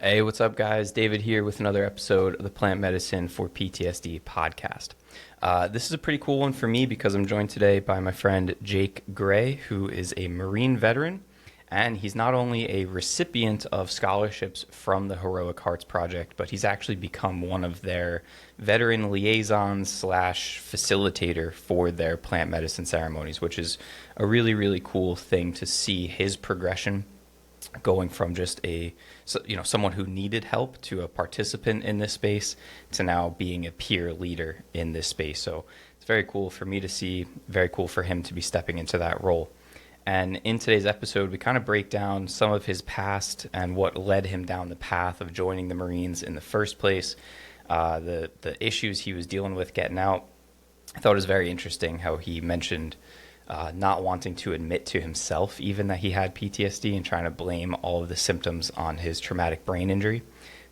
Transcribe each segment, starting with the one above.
Hey, what's up, guys? David here with another episode of the Plant Medicine for PTSD podcast. This is a pretty cool one for me because I'm joined today by my friend Jake Gray, who is a Marine veteran, and he's not only a recipient of scholarships from the Heroic Hearts Project, but he's actually become one of their veteran liaisons slash facilitator for their plant medicine ceremonies, which is a really, really cool thing to see his progression going from just someone who needed help to a participant in this space to now being a peer leader in this space. So it's very cool for me to see, very cool for him to be stepping into that role. And in today's episode, we kind of break down some of his past and what led him down the path of joining the Marines in the first place, the issues he was dealing with getting out. I thought it was very interesting how he mentioned not wanting to admit to himself even that he had PTSD and trying to blame all of the symptoms on his traumatic brain injury.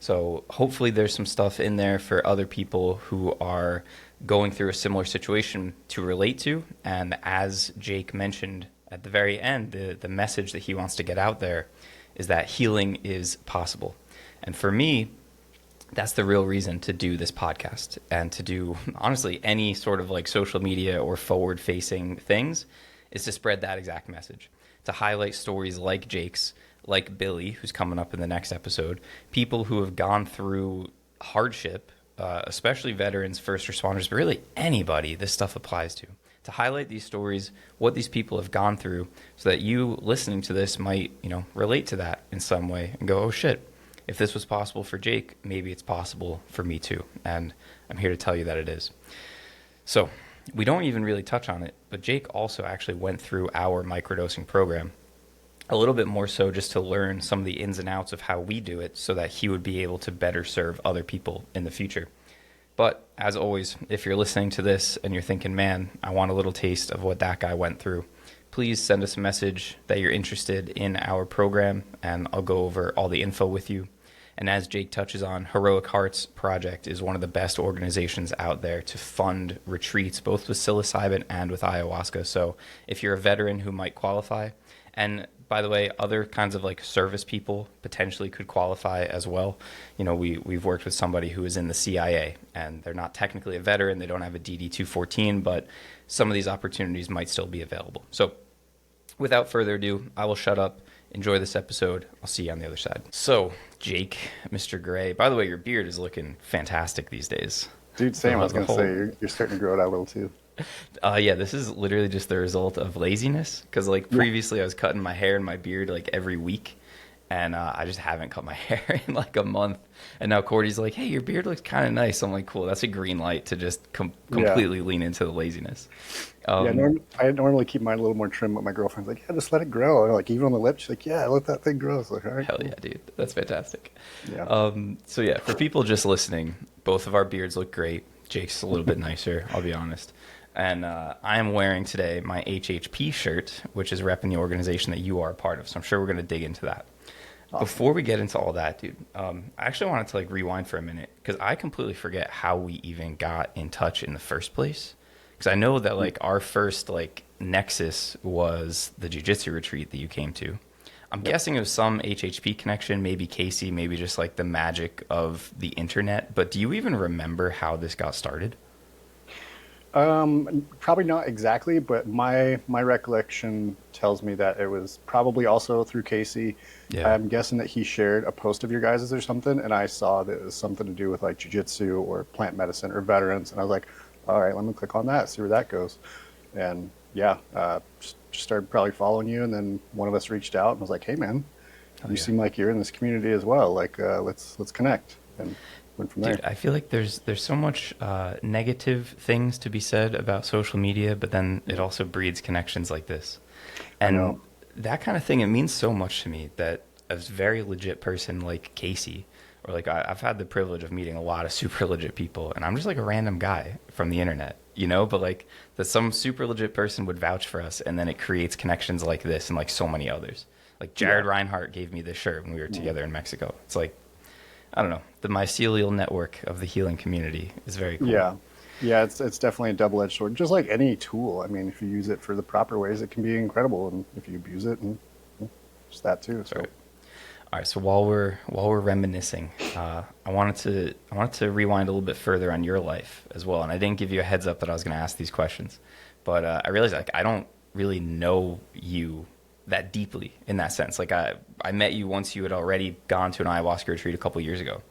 So hopefully there's some stuff in there for other people who are going through a similar situation to relate to. And as Jake mentioned at the very end, the message that he wants to get out there is that healing is possible. And for me, that's the real reason to do this podcast and to do, honestly, any sort of like social media or forward-facing things is to spread that exact message, to highlight stories like Jake's, like Billy, who's coming up in the next episode, people who have gone through hardship, especially veterans, first responders, but really anybody this stuff applies to highlight these stories, what these people have gone through, so that you listening to this might, relate to that in some way and go, oh shit, if this was possible for Jake, maybe it's possible for me too. And I'm here to tell you that it is. So we don't even really touch on it, but Jake also actually went through our microdosing program a little bit more so just to learn some of the ins and outs of how we do it so that he would be able to better serve other people in the future. But as always, if you're listening to this and you're thinking, man, I want a little taste of what that guy went through, please send us a message that you're interested in our program, and I'll go over all the info with you. And as Jake touches on, Heroic Hearts Project is one of the best organizations out there to fund retreats, both with psilocybin and with ayahuasca. So if you're a veteran who might qualify, and by the way, other kinds of like service people potentially could qualify as well. We've worked with somebody who is in the CIA, and they're not technically a veteran. They don't have a DD-214, but some of these opportunities might still be available. So without further ado, I will shut up. Enjoy this episode. I'll see you on the other side. So, Jake, Mr. Gray, by the way, your beard is looking fantastic these days. Dude, same. I was going to say, you're starting to grow it out a little too. Yeah, this is literally just the result of laziness. Because previously I was cutting my hair and my beard like every week. And I just haven't cut my hair in like a month. And now Cordy's like, hey, your beard looks kind of nice. I'm like, cool, that's a green light to just completely lean into the laziness. I normally keep mine a little more trim, but my girlfriend's like, yeah, just let it grow. Like, even on the lips, she's like, yeah, let that thing grow. It's like, all right. Hell yeah, dude. That's fantastic. Yeah. So yeah, for people just listening, both of our beards look great. Jake's a little bit nicer, I'll be honest. And I am wearing today my HHP shirt, which is repping the organization that you are a part of. So I'm sure we're going to dig into that. Awesome. Before we get into all that, dude, I actually wanted to rewind for a minute because I completely forget how we even got in touch in the first place. Because I know that our first nexus was the jiu-jitsu retreat that you came to. I'm guessing it was some HHP connection, maybe Casey, maybe just the magic of the internet. But do you even remember how this got started? Probably not exactly, but my recollection tells me that it was probably also through Casey. Yeah. I'm guessing that he shared a post of your guys's or something, and I saw that it was something to do with jiu-jitsu or plant medicine or veterans, and I was like, all right, let me click on that, see where that goes. And yeah, just started probably following you, and then one of us reached out and was like, hey man, you seem like you're in this community as well. Let's connect. And went from there. Dude, I feel like there's so much negative things to be said about social media, but then it also breeds connections like this. And that kind of thing, it means so much to me that a very legit person like Casey, or I've had the privilege of meeting a lot of super legit people, and I'm just a random guy from the internet, but that some super legit person would vouch for us, and then it creates connections like this and so many others. Jared Reinhardt gave me this shirt when we were together in Mexico. It's I don't know, the mycelial network of the healing community is very cool. Yeah, it's definitely a double-edged sword, just like any tool. I mean, if you use it for the proper ways, it can be incredible, and if you abuse it, and just that too. So. All right, so while we're reminiscing, I wanted to rewind a little bit further on your life as well, and I didn't give you a heads up that I was going to ask these questions, but I realized like I don't really know you that deeply in that sense. Like I met you once you had already gone to an ayahuasca retreat a couple years ago,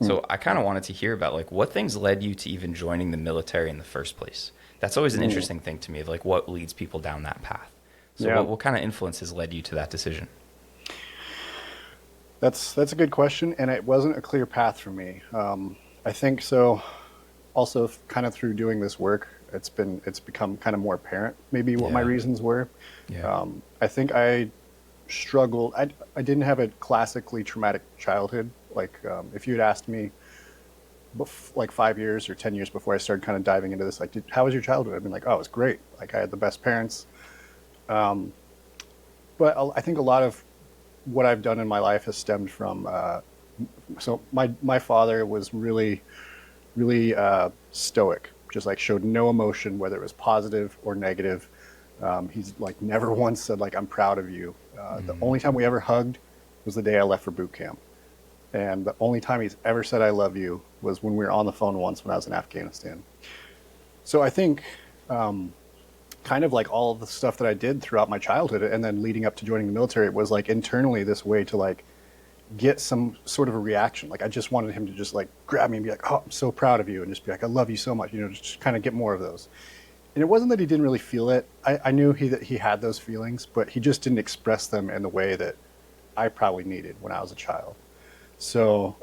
so I kind of wanted to hear about like what things led you to even joining the military in the first place. That's always an interesting thing to me, of like what leads people down that path. So what kind of influences led you to that decision? That's a good question, and it wasn't a clear path for me. I think so. Also, kind of through doing this work, it's become kind of more apparent maybe what my reasons were. Yeah. I think I struggled. I didn't have a classically traumatic childhood. Like if you had asked me, like 5 years or 10 years before I started kind of diving into this, like, how was your childhood? I'd been like, oh, it was great. Like I had the best parents. But I think a lot of what I've done in my life has stemmed from, so my father was really, really stoic, just like showed no emotion, whether it was positive or negative. He's like never once said like, I'm proud of you. The only time we ever hugged was the day I left for boot camp. And the only time he's ever said I love you was when we were on the phone once when I was in Afghanistan. So I think kind of like all of the stuff that I did throughout my childhood and then leading up to joining the military was like internally this way to like get some sort of a reaction. Like I just wanted him to just like grab me and be like, oh, I'm so proud of you, and just be like, I love you so much, just kind of get more of those. And it wasn't that he didn't really feel it. I knew that he had those feelings, but he just didn't express them in the way that I probably needed when I was a child. So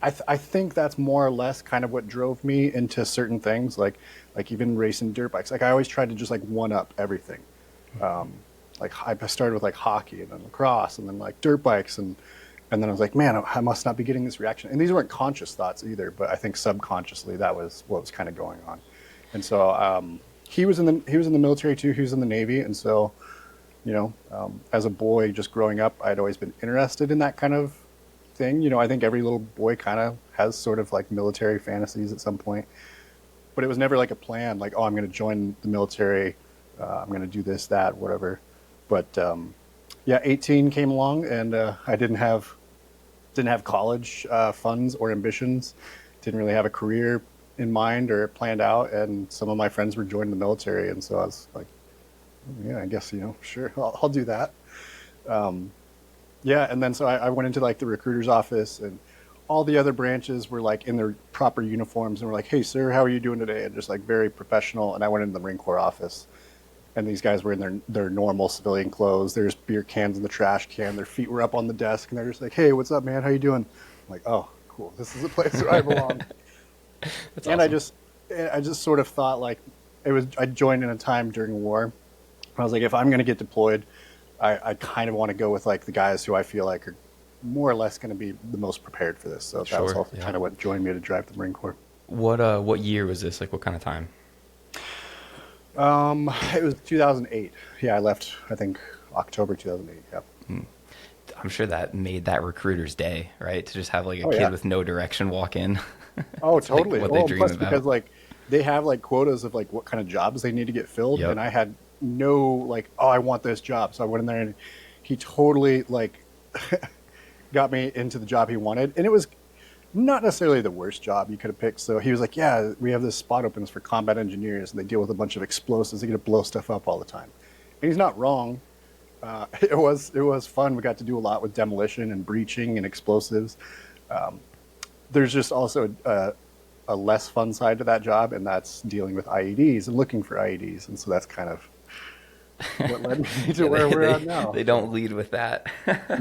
I think that's more or less kind of what drove me into certain things, like even racing dirt bikes. Like I always tried to just like one up everything. Like I started with like hockey and then lacrosse and then like dirt bikes and then I was like, man, I must not be getting this reaction. And these weren't conscious thoughts either, but I think subconsciously that was what was kind of going on. And so he was in the military too. He was in the Navy, and so as a boy, just growing up, I'd always been interested in that kind of thing. I think every little boy kind of has sort of like military fantasies at some point, but it was never like a plan, like, oh, I'm going to join the military, I'm going to do this, that, whatever. But 18 came along, and I didn't have college funds or ambitions, didn't really have a career in mind or planned out, and some of my friends were joining the military, and so I was like, yeah, I guess, sure, I'll do that. And then so I went into like the recruiter's office, and all the other branches were like in their proper uniforms and were like, hey, sir, how are you doing today? And just like very professional. And I went into the Marine Corps office, and these guys were in their normal civilian clothes. There's beer cans in the trash can. Their feet were up on the desk, and they're just like, hey, what's up, man? How you doing? I'm like, oh, cool. This is a place where I belong. That's and awesome. I just sort of thought like I joined in a time during war. I was like, if I'm going to get deployed, I kind of want to go with like the guys who I feel like are more or less going to be the most prepared for this. So that was also kind of what joined me to drive the Marine Corps. What year was this? Like what kind of time? It was 2008. Yeah, I left, I think, October 2008. Yeah. I'm sure that made that recruiter's day, right? To just have like a kid with no direction walk in. Oh, totally. Like what they dream plus about. Because like they have like quotas of like what kind of jobs they need to get filled, and I had no like, oh, I want this job. So I went in there, and he totally like got me into the job he wanted, and it was not necessarily the worst job you could have picked. So he was like, yeah, we have this spot opens for combat engineers, and they deal with a bunch of explosives. They get to blow stuff up all the time. And he's not wrong. It was fun. We got to do a lot with demolition and breaching and explosives. There's just also a less fun side to that job, and that's dealing with IEDs and looking for IEDs. And so that's kind of what led me to where we're at now. They don't lead with that.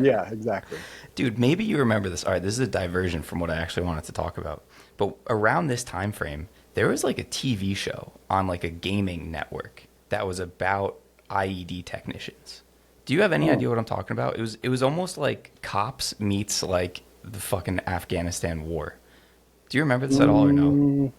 Yeah, exactly. Dude, maybe you remember this. All right, this is a diversion from what I actually wanted to talk about. But around this time frame, there was like a TV show on like a gaming network that was about IED technicians. Do you have any idea what I'm talking about? It was almost like Cops meets like the fucking Afghanistan war. Do you remember this at all or no?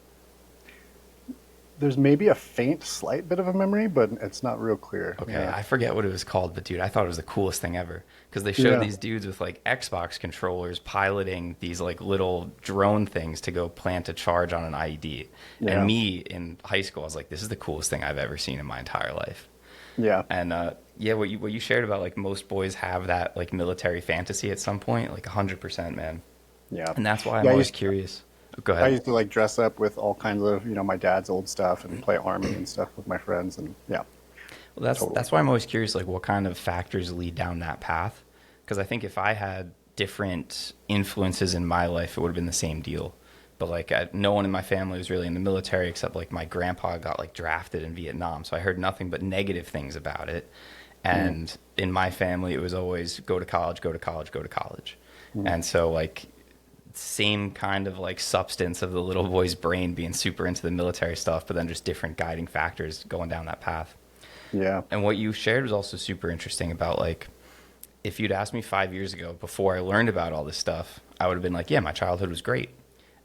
There's maybe a faint, slight bit of a memory, but it's not real clear. Okay, Yeah. I forget what it was called, but dude, I thought it was the coolest thing ever because they showed these dudes with like Xbox controllers piloting these like little drone things to go plant a charge on an IED. Yeah. And me in high school, I was like, this is the coolest thing I've ever seen in my entire life. Yeah. And Yeah, what you shared about like most boys have that like military fantasy at some point, like 100%, man. Yeah. And that's why I'm Yeah, always curious. Go I ahead. used to like dress up with all kinds of, my dad's old stuff and play army and stuff with my friends, and yeah, Well, that's totally. that's why I'm always curious, like what kind of factors lead down that path. Because I think if I had different influences in my life, it would have been the same deal. But like no one in my family was really in the military except like my grandpa got like drafted in Vietnam, so I heard nothing but negative things about it. Mm, And in my family, it was always go to college, go to college, go to college. mm, And so like same kind of like substance of the little boy's brain being super into the military stuff, but then just different guiding factors going down that path. yeah. And what you shared was also super interesting about like, if you'd asked me 5 years ago before I learned about all this stuff, I would have been like, yeah, my childhood was great.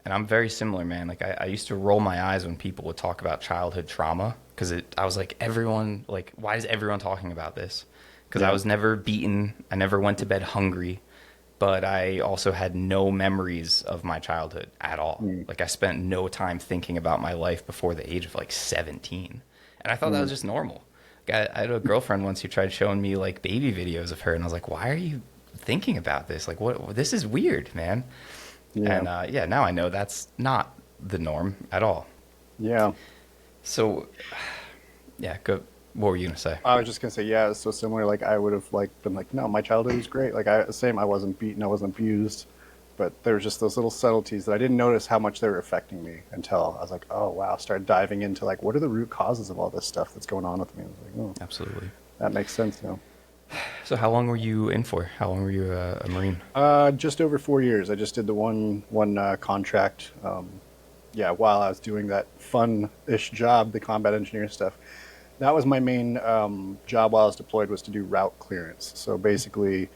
And I'm very similar, man. Like I used to roll my eyes when people would talk about childhood trauma because I was like, everyone, like, why is everyone talking about this? Because I Yeah. was never beaten. I never went to bed hungry, but I also had no memories of my childhood at all. Mm, Like I spent no time thinking about my life before the age of like 17. And I thought that was mm, just normal. I had a girlfriend once who tried showing me like baby videos of her, and I was like, "Why are you thinking about this? Like, what? This is weird, man." yeah. And yeah, now I know that's not the norm at all. Yeah. So, yeah, go. What were you gonna say? I was just gonna say, yeah, it's so similar. Like I would have like been like, no, my childhood was great. Like I wasn't beaten, I wasn't abused, but there were just those little subtleties that I didn't notice how much they were affecting me until I was like, oh wow, started diving into like what are the root causes of all this stuff that's going on with me. I was like, oh, Absolutely. that makes sense now. So, how long were you in for? How long were you a Marine? Just over 4 years. I just did the one contract. Yeah, while I was doing that fun-ish job, the combat engineer stuff. That was my main job while I was deployed, was to do route clearance. So basically,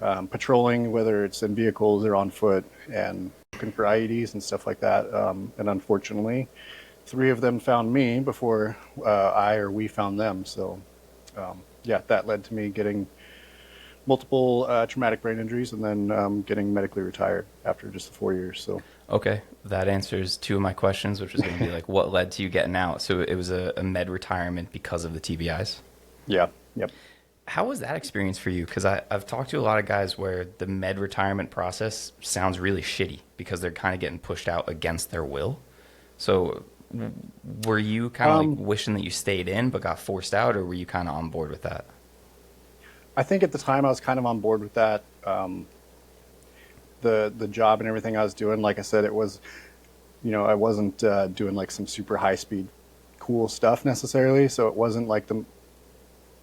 patrolling, whether it's in vehicles or on foot, and looking for IEDs and stuff like that. And unfortunately, three of them found me before we found them. So yeah, that led to me getting multiple traumatic brain injuries and then getting medically retired after just the 4 years. So Okay, that answers two of my questions, which was going to be like, what led to you getting out? So it was a med retirement because of the TBIs. yeah, yep. How was that experience for you? Because I've talked to a lot of guys where the med retirement process sounds really shitty because they're kind of getting pushed out against their will. So were you kind of like wishing that you stayed in but got forced out, or were you kind of on board with that? I think at the time I was kind of on board with that. The job and everything I was doing, like I said, it was, I wasn't doing like some super high speed, cool stuff necessarily. So it wasn't like the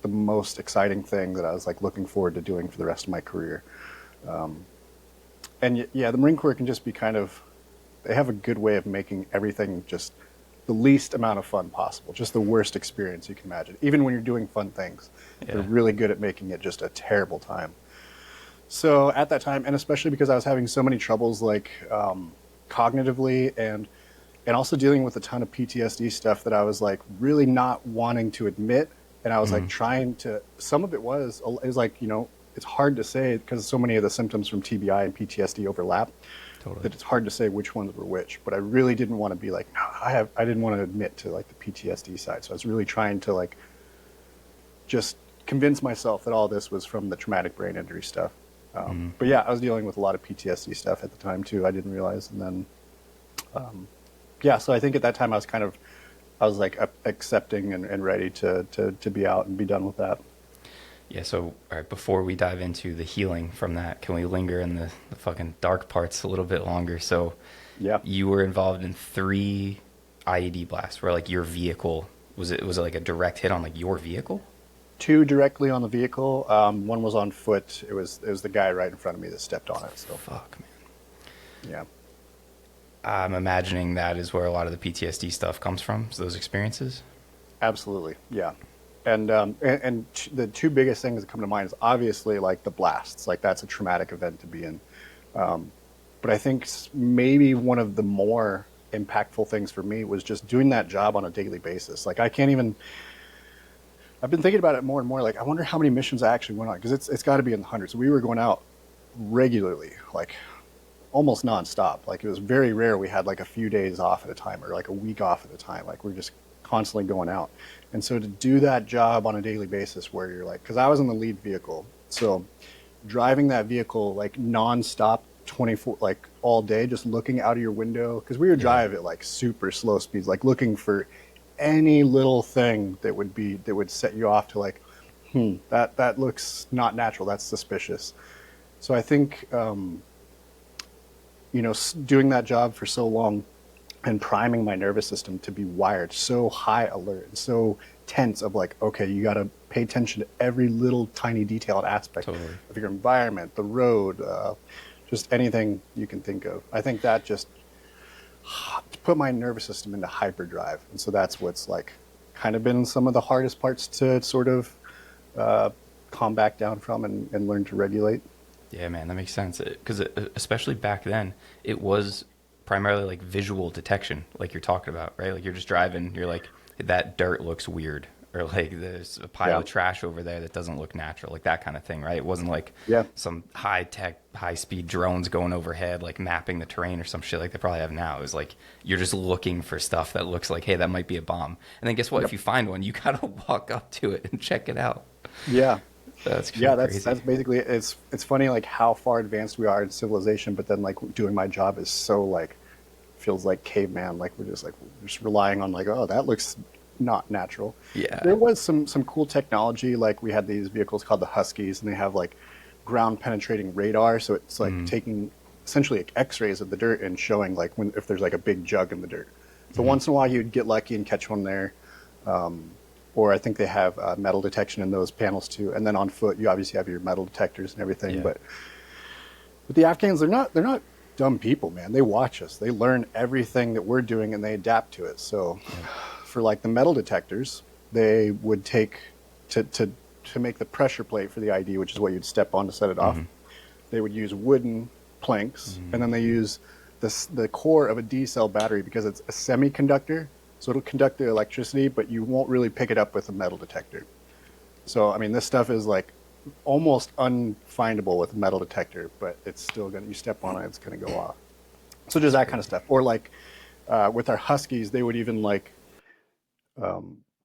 most exciting thing that I was like looking forward to doing for the rest of my career. And yeah, the Marine Corps can just be they have a good way of making everything just the least amount of fun possible, just the worst experience you can imagine. Even when you're doing fun things, they're really good at making it just a terrible time. So at that time, and especially because I was having so many troubles like cognitively and also dealing with a ton of PTSD stuff that I was like really not wanting to admit. And I was like trying to, some of it was like, it's hard to say because so many of the symptoms from TBI and PTSD overlap. Totally. That it's hard to say which ones were which. But I really didn't want to be like, no, I didn't want to admit to like the PTSD side. So I was really trying to like just convince myself that all this was from the traumatic brain injury stuff. But yeah, I was dealing with a lot of PTSD stuff at the time too. I didn't realize. And then, yeah, so I think at that time I was like accepting and ready to be out and be done with that. Yeah, so all right, before we dive into the healing from that, can we linger in the fucking dark parts a little bit longer? So Yeah. you were involved in 3 IED blasts where like your vehicle, was it like a direct hit on like your vehicle? 2 directly on the vehicle. One was on foot. It was the guy right in front of me that stepped on it. So Fuck, man. yeah. I'm imagining that is where a lot of the PTSD stuff comes from, so those experiences. Absolutely, yeah. And the 2 biggest things that come to mind is obviously like the blasts. Like that's a traumatic event to be in. But I think maybe one of the more impactful things for me was just doing that job on a daily basis. Like I've been thinking about it more and more. Like I wonder how many missions I actually went on, because it's got to be in the hundreds. We were going out regularly, like almost nonstop. Like it was very rare we had like a few days off at a time or like a week off at a time. Like we're just constantly going out. And so to do that job on a daily basis where you're like, because I was in the lead vehicle, so driving that vehicle like nonstop 24, like all day, just looking out of your window, because we would drive at like super slow speeds, like looking for any little thing that would set you off to like, that looks not natural, that's suspicious. So I think doing that job for so long and priming my nervous system to be wired so high alert and so tense of like, okay, you got to pay attention to every little tiny detailed aspect of your environment, the road, just anything you can think of. I think that just put my nervous system into hyperdrive. And so that's what's like kind of been some of the hardest parts to sort of calm back down from and learn to regulate. Yeah, man, that makes sense. Because especially back then, it was primarily like visual detection, like you're talking about, right? Like you're just driving, you're like, that dirt looks weird, or like there's a pile of trash over there that doesn't look natural, like that kind of thing, right? It wasn't like some high-tech, high-speed drones going overhead, like mapping the terrain or some shit like they probably have now. It was like you're just looking for stuff that looks like, hey, that might be a bomb. And then guess what? If you find one, you gotta walk up to it and check it out. Yeah. That's basically it's funny like how far advanced we are in civilization, but then like doing my job is so like feels like caveman, like we're just relying on like, oh, that looks not natural. Yeah, there was some cool technology, like we had these vehicles called the Huskies, and they have like ground penetrating radar, so it's like taking essentially like x-rays of the dirt and showing like if there's like a big jug in the dirt. So once in a while you'd get lucky and catch one there. Or I think they have metal detection in those panels too. And then on foot, you obviously have your metal detectors and everything. Yeah. But the Afghans, they're not dumb people, man. They watch us. They learn everything that we're doing and they adapt to it. So for like the metal detectors, they would take to make the pressure plate for the ID, which is what you'd step on to set it off. They would use wooden planks, and then they use the core of a D-cell battery because it's a semiconductor. So it'll conduct the electricity, but you won't really pick it up with a metal detector. So, I mean, this stuff is like almost unfindable with a metal detector, but it's still you step on it, it's going to go off. So just that kind of stuff. Or like with our Huskies, they would even like,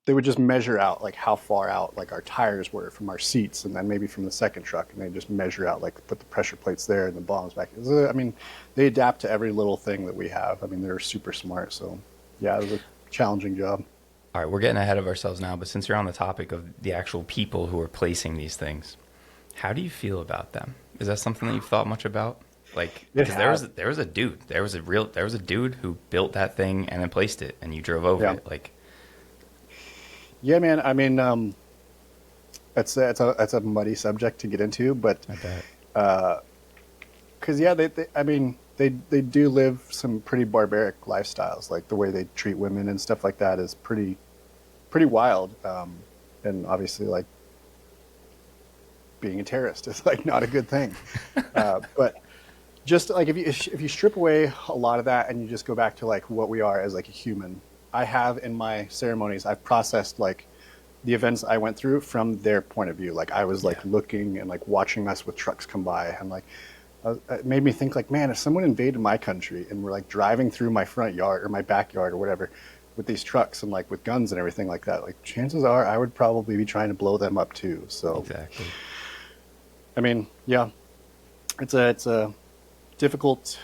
they would just measure out like how far out like our tires were from our seats, and then maybe from the second truck, and they just measure out like put the pressure plates there and the bombs back. I mean, they adapt to every little thing that we have. I mean, they're super smart. So yeah, it was a challenging job. All right, we're getting ahead of ourselves now, but since you're on the topic of the actual people who are placing these things, how do you feel about them? Is that something that you've thought much about? Like, because there was a dude who built that thing and then placed it, and you drove over it. Like, yeah, man. I mean, it's a muddy subject to get into, but I bet. Because they do live some pretty barbaric lifestyles. Like the way they treat women and stuff like that is pretty wild. And obviously, like being a terrorist is like not a good thing. But just like if you strip away a lot of that and you just go back to like what we are as like a human, I have in my ceremonies, I've processed like the events I went through from their point of view. Like I was like looking and like watching us with trucks come by, and like it made me think like, man, if someone invaded my country and were like driving through my front yard or my backyard or whatever with these trucks and like with guns and everything like that, like chances are I would probably be trying to blow them up too. So exactly. I mean, yeah, it's a difficult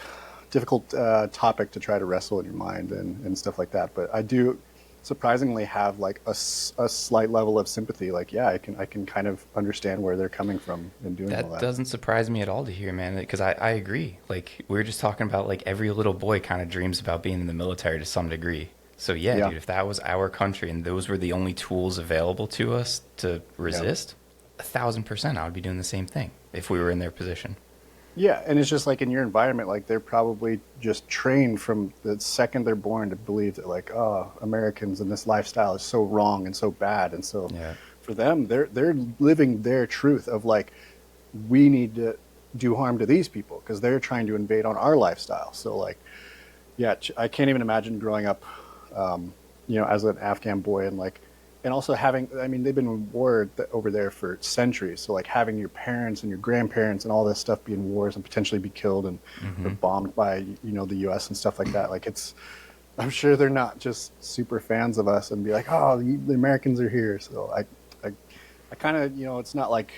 topic to try to wrestle in your mind and stuff like that. But I do surprisingly have like a slight level of sympathy. Like, yeah, I can kind of understand where they're coming from and doing all that. That doesn't surprise me at all to hear, man, because I agree. Like, we were just talking about like every little boy kind of dreams about being in the military to some degree. So yeah, dude, if that was our country and those were the only tools available to us to resist, 1,000% I would be doing the same thing if we were in their position. Yeah, and it's just like in your environment, like they're probably just trained from the second they're born to believe that like, oh, Americans and this lifestyle is so wrong and so bad. And so for them, they're living their truth of like, we need to do harm to these people because they're trying to invade on our lifestyle. So like, yeah, I can't even imagine growing up, as an Afghan boy and also having, I mean, they've been in war over there for centuries. So like having your parents and your grandparents and all this stuff be in wars and potentially be killed and or bombed by, the US and stuff like that. Like it's I'm sure they're not just super fans of us and be like, oh, the Americans are here. So I kind of, it's not like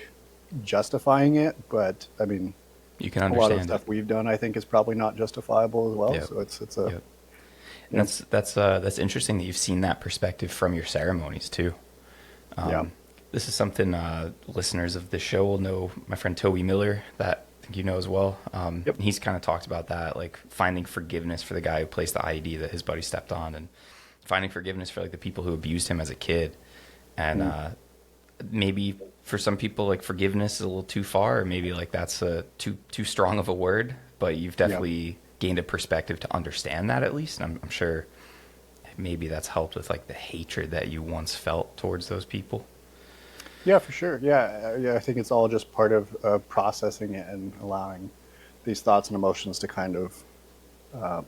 justifying it, but I mean, You can a lot of the understand it. stuff we've done, I think, is probably not justifiable as well. Yep. So it's a, Yep. And that's interesting that you've seen that perspective from your ceremonies too. yeah. This is something listeners of this show will know. My friend Toby Miller, that I think you know as well. Yep. He's kind of talked about that, like finding forgiveness for the guy who placed the IED that his buddy stepped on, and finding forgiveness for like the people who abused him as a kid. And maybe for some people, like forgiveness is a little too far, or maybe like that's too strong of a word. But you've definitely gained a perspective to understand that at least. And I'm sure maybe that's helped with like the hatred that you once felt towards those people. Yeah, for sure. Yeah, I think it's all just part of processing it and allowing these thoughts and emotions to kind of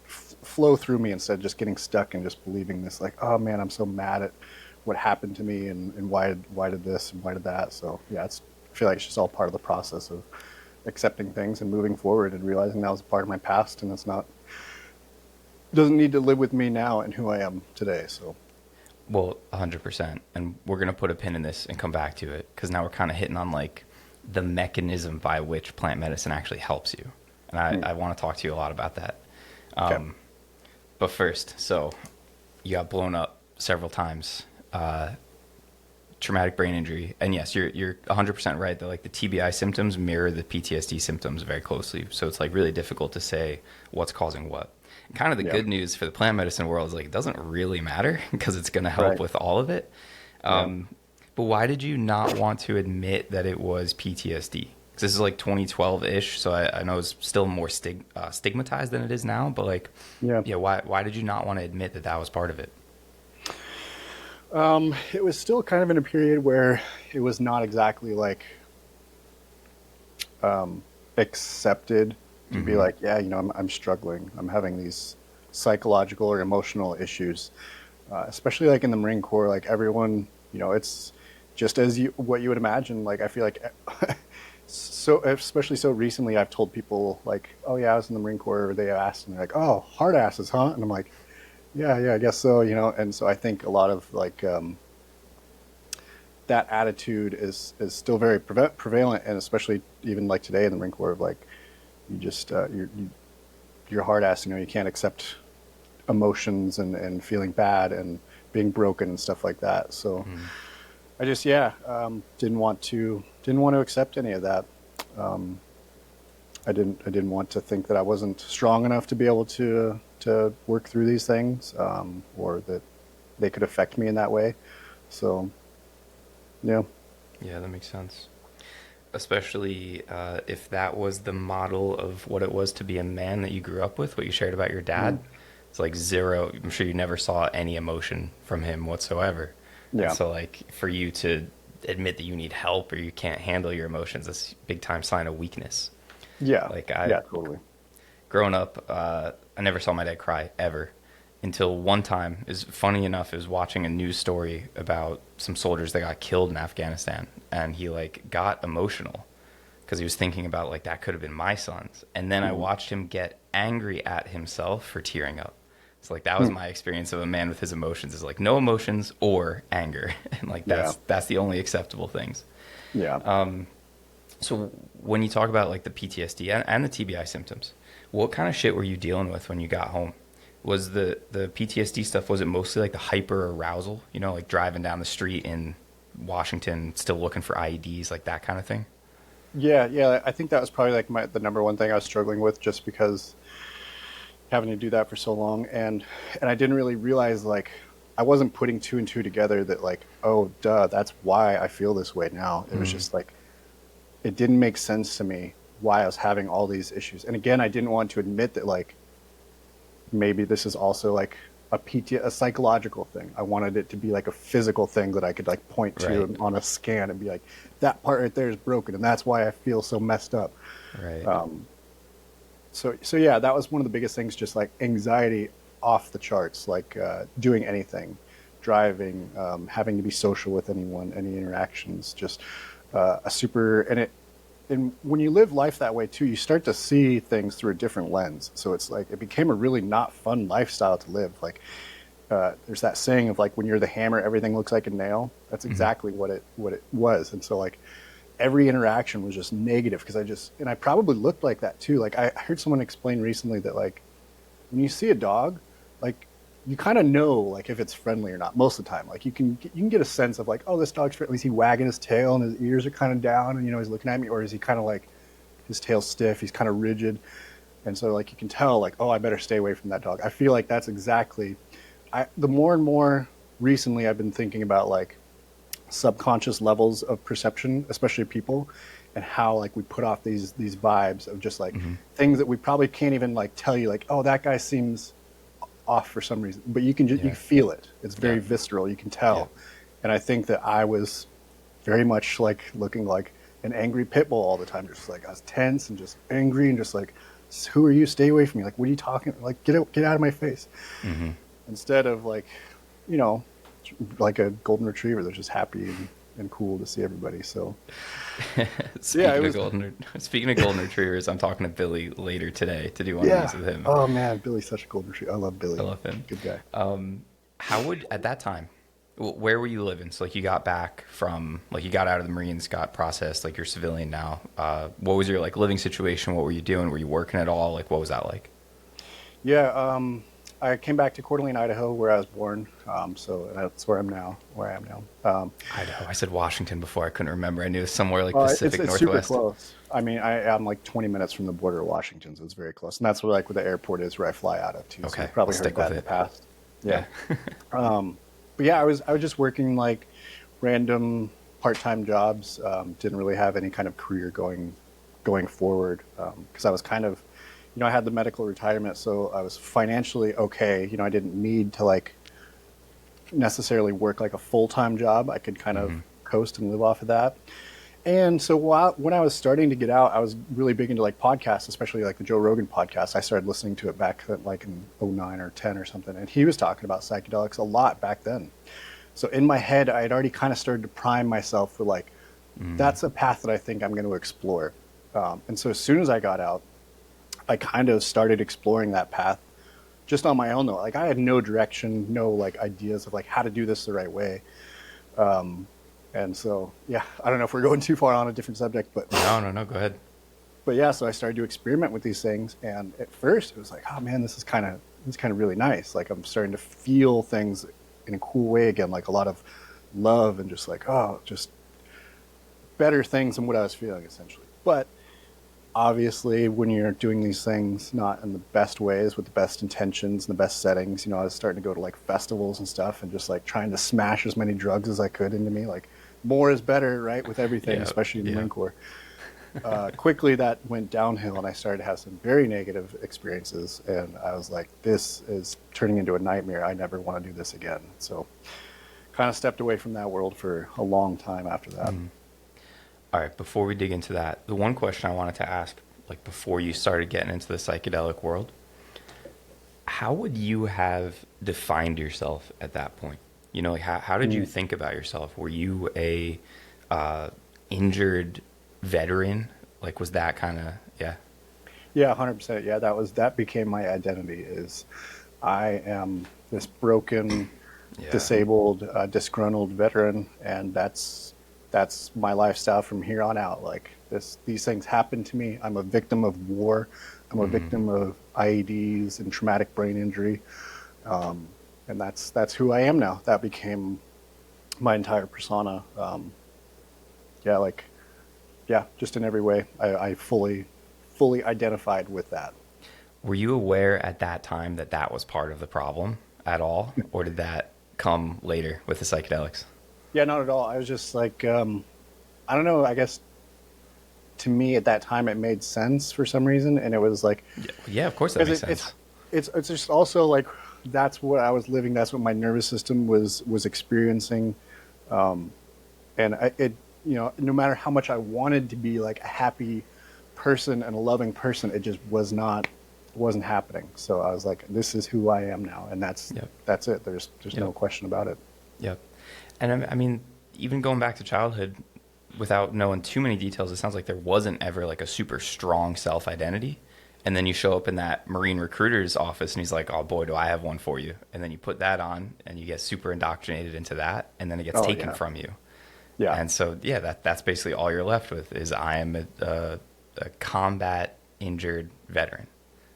flow through me instead of just getting stuck and just believing this, like, oh man, I'm so mad at what happened to me and why did this and why did that. So yeah, I feel like it's just all part of the process of accepting things and moving forward and realizing that was a part of my past and it doesn't need to live with me now and who I am today. So. Well, 100%. And we're going to put a pin in this and come back to it because now we're kind of hitting on like the mechanism by which plant medicine actually helps you. And I want to talk to you a lot about that. Okay. But first, so you got blown up several times, traumatic brain injury. And yes, you're 100% right that like the TBI symptoms mirror the PTSD symptoms very closely. So it's like really difficult to say what's causing what. Kind of the good news for the plant medicine world is like it doesn't really matter because it's going to help with all of it. But why did you not want to admit that it was PTSD? Because this is like 2012-ish, so I know it's still more stigmatized than it is now. But like, why did you not want to admit that that was part of it? It was still kind of in a period where it was not exactly like accepted to be like, yeah, I'm struggling. I'm having these psychological or emotional issues, especially like in the Marine Corps. Like everyone, it's just as what you would imagine. Like I feel like so, especially so recently, I've told people like, oh yeah, I was in the Marine Corps. Or they asked, and they're like, oh, hard asses, huh? And I'm like, yeah, I guess so. And so I think a lot of like that attitude is still very prevalent, and especially even like today in the Marine Corps of like. You just you're hard ass. You can't accept emotions and feeling bad and being broken and stuff like that. So I just didn't want to accept any of that. I didn't want to think that I wasn't strong enough to be able to work through these things, or that they could affect me in that way. So yeah, that makes sense. Especially if that was the model of what it was to be a man that you grew up with, what you shared about your dad. It's like zero. I'm sure you never saw any emotion from him whatsoever. Yeah. And so like for you to admit that you need help or you can't handle your emotions, that's a big time sign of weakness. Yeah. Like Totally. Growing up, I never saw my dad cry ever. Until one time, is funny enough, is watching a news story about some soldiers that got killed in Afghanistan, and he like got emotional because he was thinking about like that could have been my sons. And then I watched him get angry at himself for tearing up. So like that was my experience of a man with his emotions, is like no emotions or anger, and like that's the only acceptable things. Yeah. So when you talk about like the PTSD and the TBI symptoms, what kind of shit were you dealing with when you got home? Was the PTSD stuff, was it mostly like the hyper arousal, like driving down the street in Washington, still looking for IEDs, like that kind of thing? Yeah. I think that was probably like the number one thing I was struggling with, just because having to do that for so long. And I didn't really realize, like, I wasn't putting two and two together that like, oh, duh, that's why I feel this way now. It was just like, it didn't make sense to me why I was having all these issues. And again, I didn't want to admit that like, maybe this is also like a psychological thing. I wanted it to be like a physical thing that I could like point to on a scan and be like, that part right there is broken, and that's why I feel so messed up. Right. So yeah, that was one of the biggest things, just like anxiety off the charts, like doing anything, driving, having to be social with anyone, any interactions, just and and when you live life that way too, you start to see things through a different lens. So it's like it became a really not fun lifestyle to live. Like there's that saying of like when you're the hammer, everything looks like a nail. That's exactly what it was. And so like every interaction was just negative because I probably looked like that too. Like I heard someone explain recently that like when you see a dog, like you kind of know like if it's friendly or not most of the time. Like you can get a sense of like, oh, this dog's friendly. Is he wagging his tail and his ears are kind of down and he's looking at me, or is he kind of like his tail's stiff, he's kind of rigid. And so like you can tell like, oh, I better stay away from that dog. I feel like that's exactly the more and more recently I've been thinking about like subconscious levels of perception, especially people, and how like we put off these vibes of just like things that we probably can't even like tell you like, oh, that guy seems off for some reason, but you can just you feel it. It's very visceral. You can tell. And I think that I was very much like looking like an angry pit bull all the time, just like I was tense and just angry and just like, who are you? Stay away from me. Like, what are you talking? Like, get out of my face. Instead of like, like a golden retriever that's just happy and cool to see everybody. So speaking of golden retrievers, I'm talking to Billy later today to do one of these with him. Oh man, Billy's such a golden retriever. I love Billy. I love him. Good guy. How would at that time, where were you living? So like you got back from like you got out of the Marines, got processed, like you're civilian now. What was your like living situation? What were you doing? Were you working at all? Like what was that like? Yeah, I came back to Coeur d'Alene, Idaho, where I was born. So that's where I am now. Idaho. I said Washington before. I couldn't remember. I knew it was somewhere like Pacific it's Northwest. Super close. I mean, I'm like 20 minutes from the border of Washington, so it's very close. And that's where like where the airport is, where I fly out of too. Okay, so you've probably heard that in the past. Yeah. But yeah, I was just working like random part-time jobs. Didn't really have any kind of career going forward because I was kind of, I had the medical retirement, so I was financially okay. I didn't need to like necessarily work like a full-time job. I could kind of coast and live off of that. And so when I was starting to get out, I was really big into like podcasts, especially like the Joe Rogan podcast. I started listening to it back like in 2009 or 10 or something. And he was talking about psychedelics a lot back then. So in my head, I had already kind of started to prime myself for like, that's a path that I think I'm going to explore. And so as soon as I got out, I kind of started exploring that path just on my own though. Like I had no direction, no like ideas of like how to do this the right way. And so, yeah, I don't know if we're going too far on a different subject, but no, go ahead. But yeah, so I started to experiment with these things. And at first it was like, oh man, this is kind of really nice. Like I'm starting to feel things in a cool way again, like a lot of love and just like, oh, just better things than what I was feeling essentially. But obviously when you're doing these things not in the best ways with the best intentions and the best settings, I was starting to go to like festivals and stuff and just like trying to smash as many drugs as I could into me. Like more is better, right? With everything, especially in the Marine Corps. Quickly that went downhill and I started to have some very negative experiences. And I was like, this is turning into a nightmare. I never want to do this again. So kind of stepped away from that world for a long time after that. All right, before we dig into that, the one question I wanted to ask, like before you started getting into the psychedelic world, how would you have defined yourself at that point? Like how did you think about yourself? Were you a injured veteran? Like was that kind of, Yeah, 100%. Yeah, that became my identity is I am this broken, disabled, disgruntled veteran, and that's my lifestyle from here on out. Like these things happen to me. I'm a victim of war. I'm a victim of IEDs and traumatic brain injury. And that's who I am now. That became my entire persona. Just in every way, I fully identified with that. Were you aware at that time that was part of the problem at all? Or did that come later with the psychedelics? Yeah, not at all. I was just like, I don't know, I guess to me at that time it made sense for some reason. And it was like, yeah, of course that makes sense. It's just also like, that's what I was living. That's what my nervous system was experiencing. And no matter how much I wanted to be like a happy person and a loving person, it just wasn't happening. So I was like, this is who I am now. And that's it. There's no question about it. Yep. And I mean, even going back to childhood, without knowing too many details, it sounds like there wasn't ever like a super strong self-identity. And then you show up in that Marine recruiter's office and he's like, oh boy, do I have one for you. And then you put that on and you get super indoctrinated into that. And then it gets taken from you. Yeah. And so, yeah, that's basically all you're left with is I am a combat injured veteran.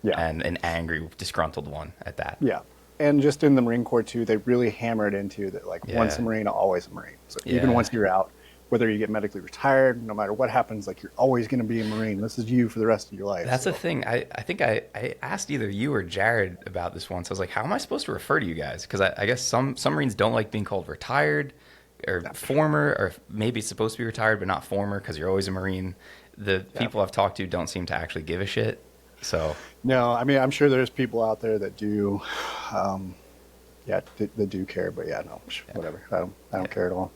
Yeah. And an angry, disgruntled one at that. Yeah. And just in the Marine Corps too, they really hammered into that, like, once a Marine, always a Marine. So even once you're out, whether you get medically retired, no matter what happens, like, you're always going to be a Marine. This is you for the rest of your life. That's the thing. I think I asked either you or Jared about this once. I was like, how am I supposed to refer to you guys? Because I guess some Marines don't like being called retired or former, or maybe it's supposed to be retired but not former because you're always a Marine. The people I've talked to don't seem to actually give a shit. So no, I mean, I'm sure there's people out there that do, that do care. But no, whatever. I don't care at all.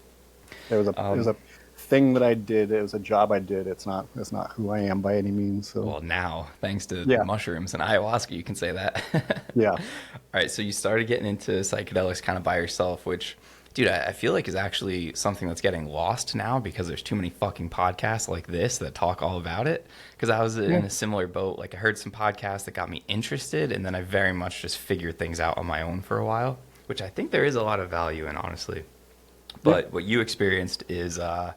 It was a thing that I did. It was a job I did. It's not who I am by any means. So. Well, now, thanks to mushrooms and ayahuasca, you can say that. Yeah. All right. So you started getting into psychedelics kind of by yourself, which, dude, I feel like is actually something that's getting lost now because there's too many fucking podcasts like this that talk all about it. Because I was in a similar boat. Like, I heard some podcasts that got me interested, and then I very much just figured things out on my own for a while, which I think there is a lot of value in, honestly. But what you experienced is kind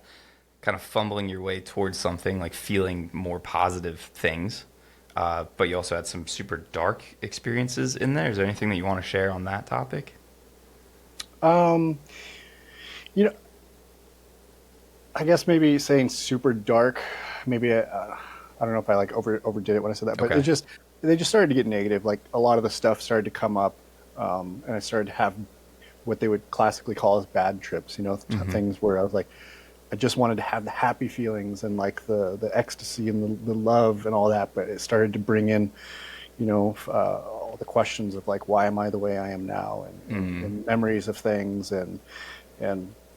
of fumbling your way towards something, like feeling more positive things. But you also had some super dark experiences in there. Is there anything that you want to share on that topic? I guess maybe saying super dark, maybe I don't know if I like overdid it when I said that, but they just started to get negative. Like, a lot of the stuff started to come up, and I started to have what they would classically call as bad trips, things where I was like, I just wanted to have the happy feelings and like the ecstasy and the love and all that, but it started to bring in, all the questions of like, why am I the way I am now, and memories of things, and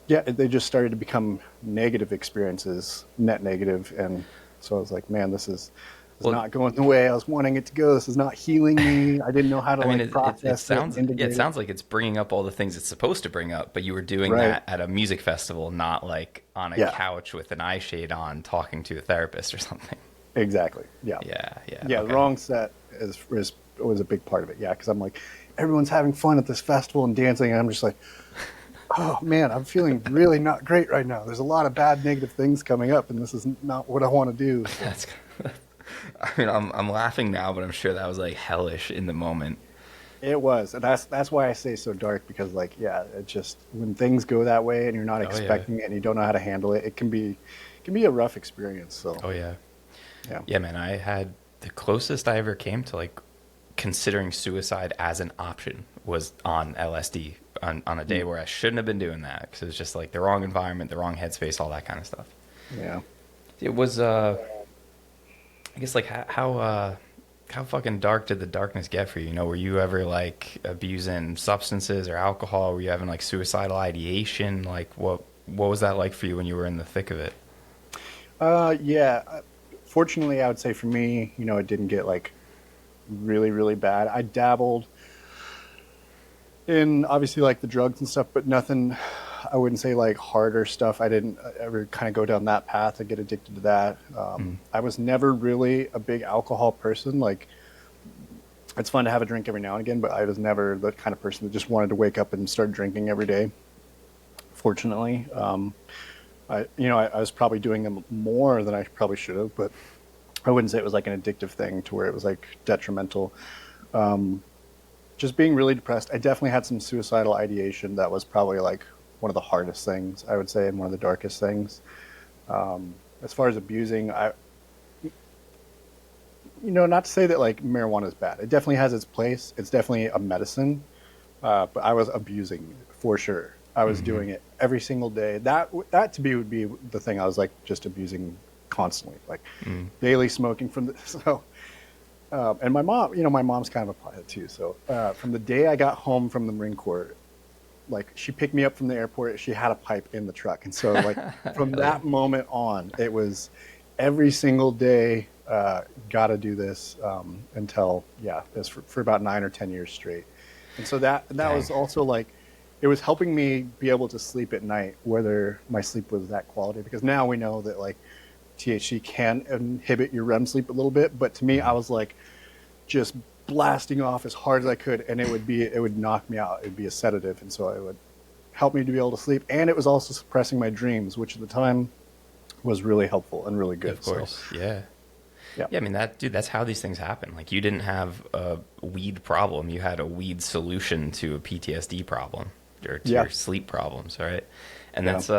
they just started to become negative experiences, net negative, and so I was like, man, this is not going the way I was wanting it to go. This is not healing me. I didn't know how to process it. It sounds like it's bringing up all the things it's supposed to bring up, but you were doing that at a music festival, not like on a couch with an eye shade on talking to a therapist or something. Exactly. Yeah. Okay. The wrong set was a big part of it. Yeah, because I'm like, everyone's having fun at this festival and dancing, and I'm just like, oh man, I'm feeling really not great right now. There's a lot of bad, negative things coming up, and this is not what I want to do. So. I mean, I'm laughing now, but I'm sure that was like hellish in the moment. It was, and that's why I say so dark, because like, it just, when things go that way and you're not expecting it and you don't know how to handle it, it can be a rough experience. So. Yeah, man, I had the closest I ever came to like considering suicide as an option was on LSD on a day where I shouldn't have been doing that, because it was just like the wrong environment, the wrong headspace, all that kind of stuff. Yeah, it was. I guess like how fucking dark did the darkness get for you? Were you ever like abusing substances or alcohol? Were you having like suicidal ideation? Like what was that like for you when you were in the thick of it? Fortunately, I would say for me, it didn't get like really, really bad. I dabbled in obviously like the drugs and stuff, but nothing, I wouldn't say like harder stuff. I didn't ever kind of go down that path and get addicted to that. I was never really a big alcohol person. Like, it's fun to have a drink every now and again, but I was never the kind of person that just wanted to wake up and start drinking every day. Fortunately, I was probably doing them more than I probably should have, but I wouldn't say it was like an addictive thing to where it was like detrimental. Just being really depressed. I definitely had some suicidal ideation. That was probably like one of the hardest things, I would say, and one of the darkest things. As far as abusing, not to say that like marijuana is bad. It definitely has its place. It's definitely a medicine, but I was abusing for sure. I was doing it every single day. That to me would be the thing. I was like just abusing constantly, like daily smoking from the so. And my mom, my mom's kind of a pothead too. So from the day I got home from the Marine Corps, like she picked me up from the airport, she had a pipe in the truck. And so like from that moment on, it was every single day, got to do this until, it was for about 9 or 10 years straight. And so that was also like, it was helping me be able to sleep at night, whether my sleep was that quality. Because now we know that like THC can inhibit your REM sleep a little bit, but to me, I was like just blasting off as hard as I could, and it would knock me out. It'd be a sedative, and so it would help me to be able to sleep. And it was also suppressing my dreams, which at the time was really helpful and really good. Of course, so, yeah. Yeah, I mean, that's how these things happen. Like, you didn't have a weed problem. You had a weed solution to a PTSD problem or to your sleep problems, right? And that's,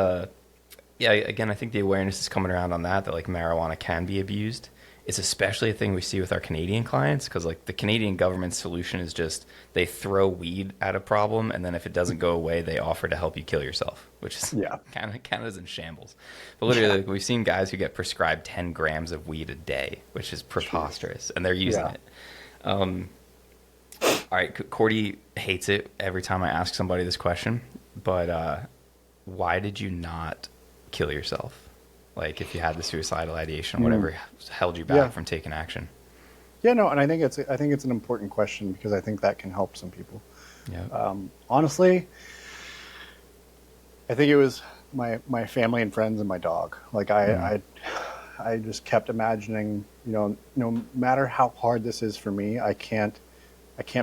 again, I think the awareness is coming around on that like marijuana can be abused. It's especially a thing we see with our Canadian clients because like the Canadian government solution is just they throw weed at a problem, and then if it doesn't go away, they offer to help you kill yourself, which is Canada's in shambles. But literally, like, we've seen guys who get prescribed 10 grams of weed a day, which is preposterous, and they're using it. All right, Cordy hates it every time I ask somebody this question, but why did you not kill yourself? Like, if you had the suicidal ideation, whatever held you back from taking action. Yeah, no, and I think it's an important question because I think that can help some people. Yeah. Honestly, I think it was my family and friends and my dog. Like I just kept imagining, no matter how hard this is for me, I can't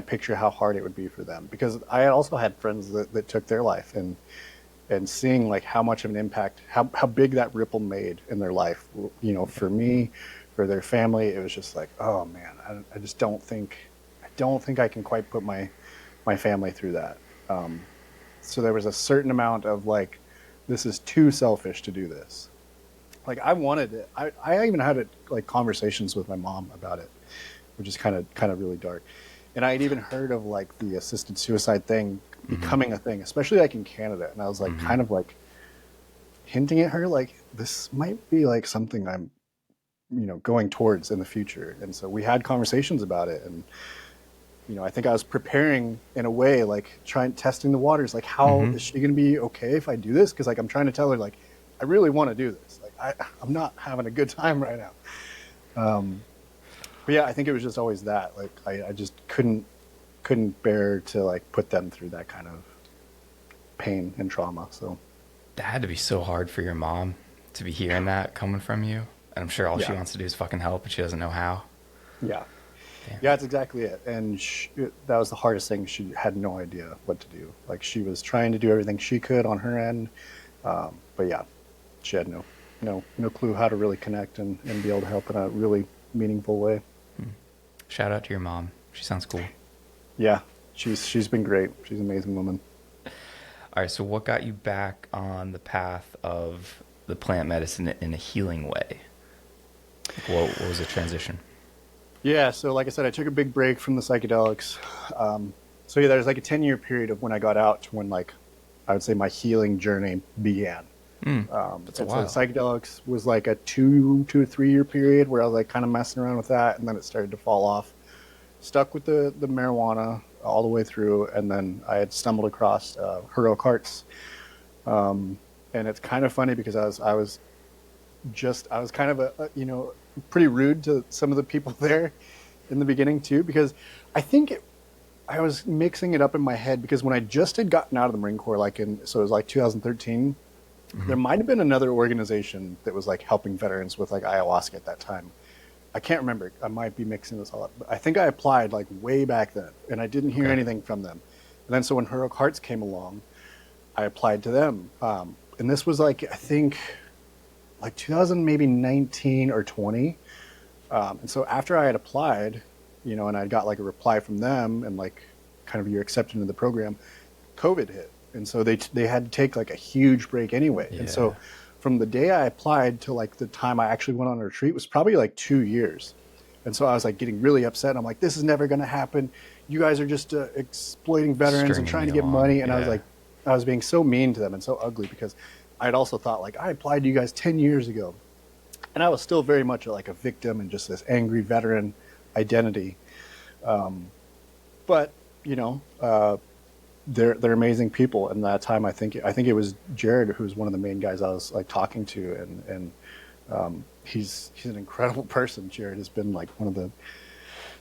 picture how hard it would be for them, because I also had friends that took their life, and seeing like how much of an impact, how big that ripple made in their life, for me, for their family, it was just like, oh man, I just don't think I can quite put my family through that. So there was a certain amount of like, this is too selfish to do this. Like I wanted it. I even had like conversations with my mom about it, which is kind of really dark. And I had even heard of like the assisted suicide thing becoming a thing, especially like in Canada. And I was like, kind of like hinting at her, like, this might be like something I'm, going towards in the future. And so we had conversations about it. And, I think I was preparing in a way, like testing the waters, like how is she going to be okay if I do this? Cause like, I'm trying to tell her, like, I really want to do this. Like I'm not having a good time right now. But yeah, I think it was just always that, like, I just couldn't bear to like put them through that kind of pain and trauma. So that had to be so hard for your mom to be hearing that coming from you. And I'm sure all she wants to do is fucking help, but she doesn't know how. Yeah. Damn. Yeah, that's exactly it. And that was the hardest thing. She had no idea what to do. Like, she was trying to do everything she could on her end. But yeah, she had no clue how to really connect and be able to help in a really meaningful way. Shout out to your mom. She sounds cool. Yeah, she's been great. She's an amazing woman. All right, so what got you back on the path of the plant medicine in a healing way? What was the transition? Yeah, so like I said, I took a big break from the psychedelics. So yeah, there's like a 10-year period of when I got out to when, like, I would say my healing journey began. That's a while. So psychedelics was like a 2 to 3 year period where I was like kind of messing around with that, and then it started to fall off. Stuck with the marijuana all the way through, and then I had stumbled across heroic hearts. And it's kind of funny because I was kind of a pretty rude to some of the people there in the beginning too, because I think I was mixing it up in my head, because when I just had gotten out of the Marine Corps, so it was like 2013, there might have been another organization that was like helping veterans with like ayahuasca at that time. I can't remember. I might be mixing this all up. But I think I applied like way back then, and I didn't hear anything from them. And then so when Heroic Hearts came along, I applied to them. And this was like, I think like 2019 or 20. And so after I had applied, and I got like a reply from them and like kind of, you're accepted into the program, COVID hit. And so they had to take like a huge break anyway. Yeah. And so from the day I applied to like the time I actually went on a retreat was probably like 2 years. And so I was like getting really upset. I'm like, this is never going to happen. You guys are just exploiting veterans and trying to get money. And I was like, I was being so mean to them and so ugly, because I'd also thought like, I applied to you guys 10 years ago. And I was still very much like a victim and just this angry veteran identity. But, they're amazing people. And that time, I think it was Jared, who was one of the main guys I was like talking to, and he's an incredible person. Jared has been like one of the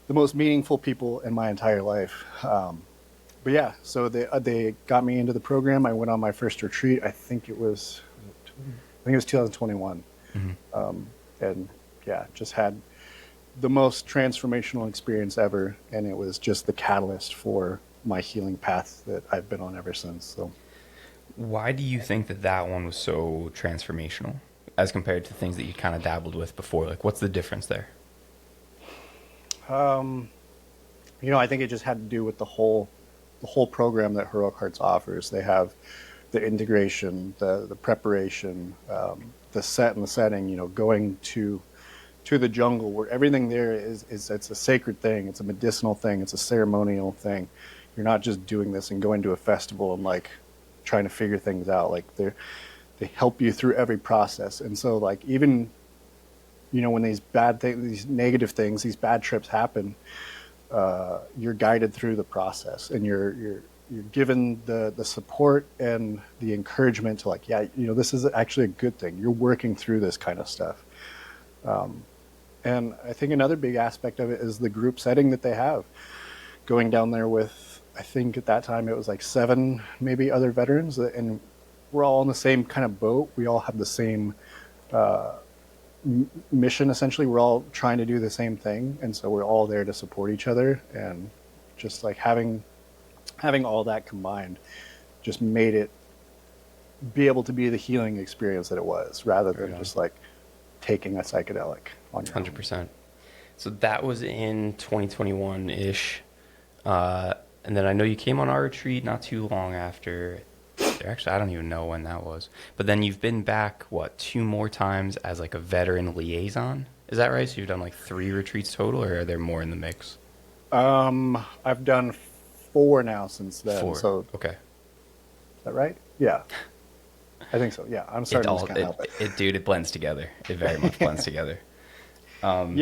most meaningful people in my entire life. But yeah, so they got me into the program. I went on my first retreat. I think it was 2021. And yeah, just had the most transformational experience ever, and it was just the catalyst for my healing path that I've been on ever since. So why do you think that one was so transformational as compared to things that you kind of dabbled with before? Like, what's the difference there? I think it just had to do with the whole program that Heroic Hearts offers. They have the integration, the preparation, the set and the setting. Going to the jungle where everything there is it's a sacred thing. It's a medicinal thing. It's a ceremonial thing. You're not just doing this and going to a festival and like trying to figure things out. Like they help you through every process. And so like even when these bad things, these negative things, these bad trips happen, you're guided through the process, and you're given the support and the encouragement to like, this is actually a good thing. You're working through this kind of stuff. And I think another big aspect of it is the group setting that they have. Going down there with, I think at that time it was like 7 maybe other veterans, and we're all in the same kind of boat. We all have the same mission, essentially. We're all trying to do the same thing, and so we're all there to support each other. And just like having all that combined just made it be able to be the healing experience that it was, rather than just like taking a psychedelic on your 100%. So that was in 2021-ish. And then I know you came on our retreat not too long after. Actually, I don't even know when that was. But then you've been back, 2 more times as like a veteran liaison? Is that right? So you've done like 3 retreats total, or are there more in the mix? I've done 4 now since then. 4. So, okay. Is that right? Yeah. I think so. Yeah. I'm starting to kind of help it. Dude, it blends together. It very much blends together. And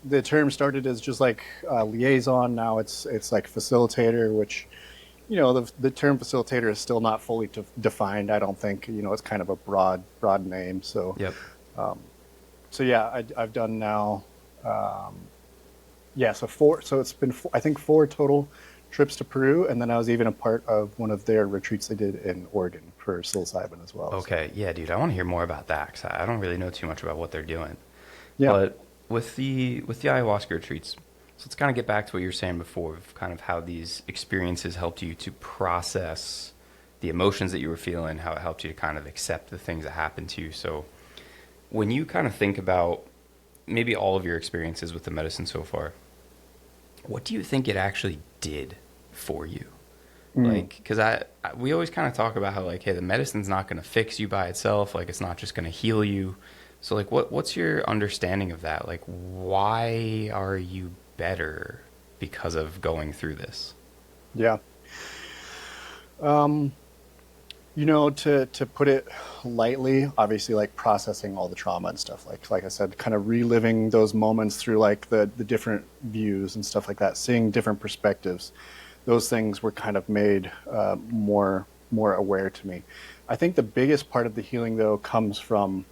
the term started as just like liaison. Now it's like facilitator, which, the term facilitator is still not fully defined. I don't think, it's kind of a broad name. So, yep. So yeah, I've done now, so 4. So it's been, I think 4 total trips to Peru, and then I was even a part of one of their retreats they did in Oregon for psilocybin as well. Okay, so. Yeah, dude, I want to hear more about that, because I don't really know too much about what they're doing. Yeah. But with the ayahuasca retreats, so let's kind of get back to what you were saying before, of kind of how these experiences helped you to process the emotions that you were feeling, how it helped you to kind of accept the things that happened to you. So when you kind of think about maybe all of your experiences with the medicine so far, what do you think it actually did for you? Like, because we always kind of talk about how, like, hey, the medicine's not going to fix you by itself. Like, it's not just going to heal you. So, like, what's your understanding of that? Like, why are you better because of going through this? Yeah. To put it lightly, obviously, like processing all the trauma and stuff, like I said, kind of reliving those moments through like the different views and stuff like that, seeing different perspectives. Those things were kind of made more aware to me. I think the biggest part of the healing, though, comes from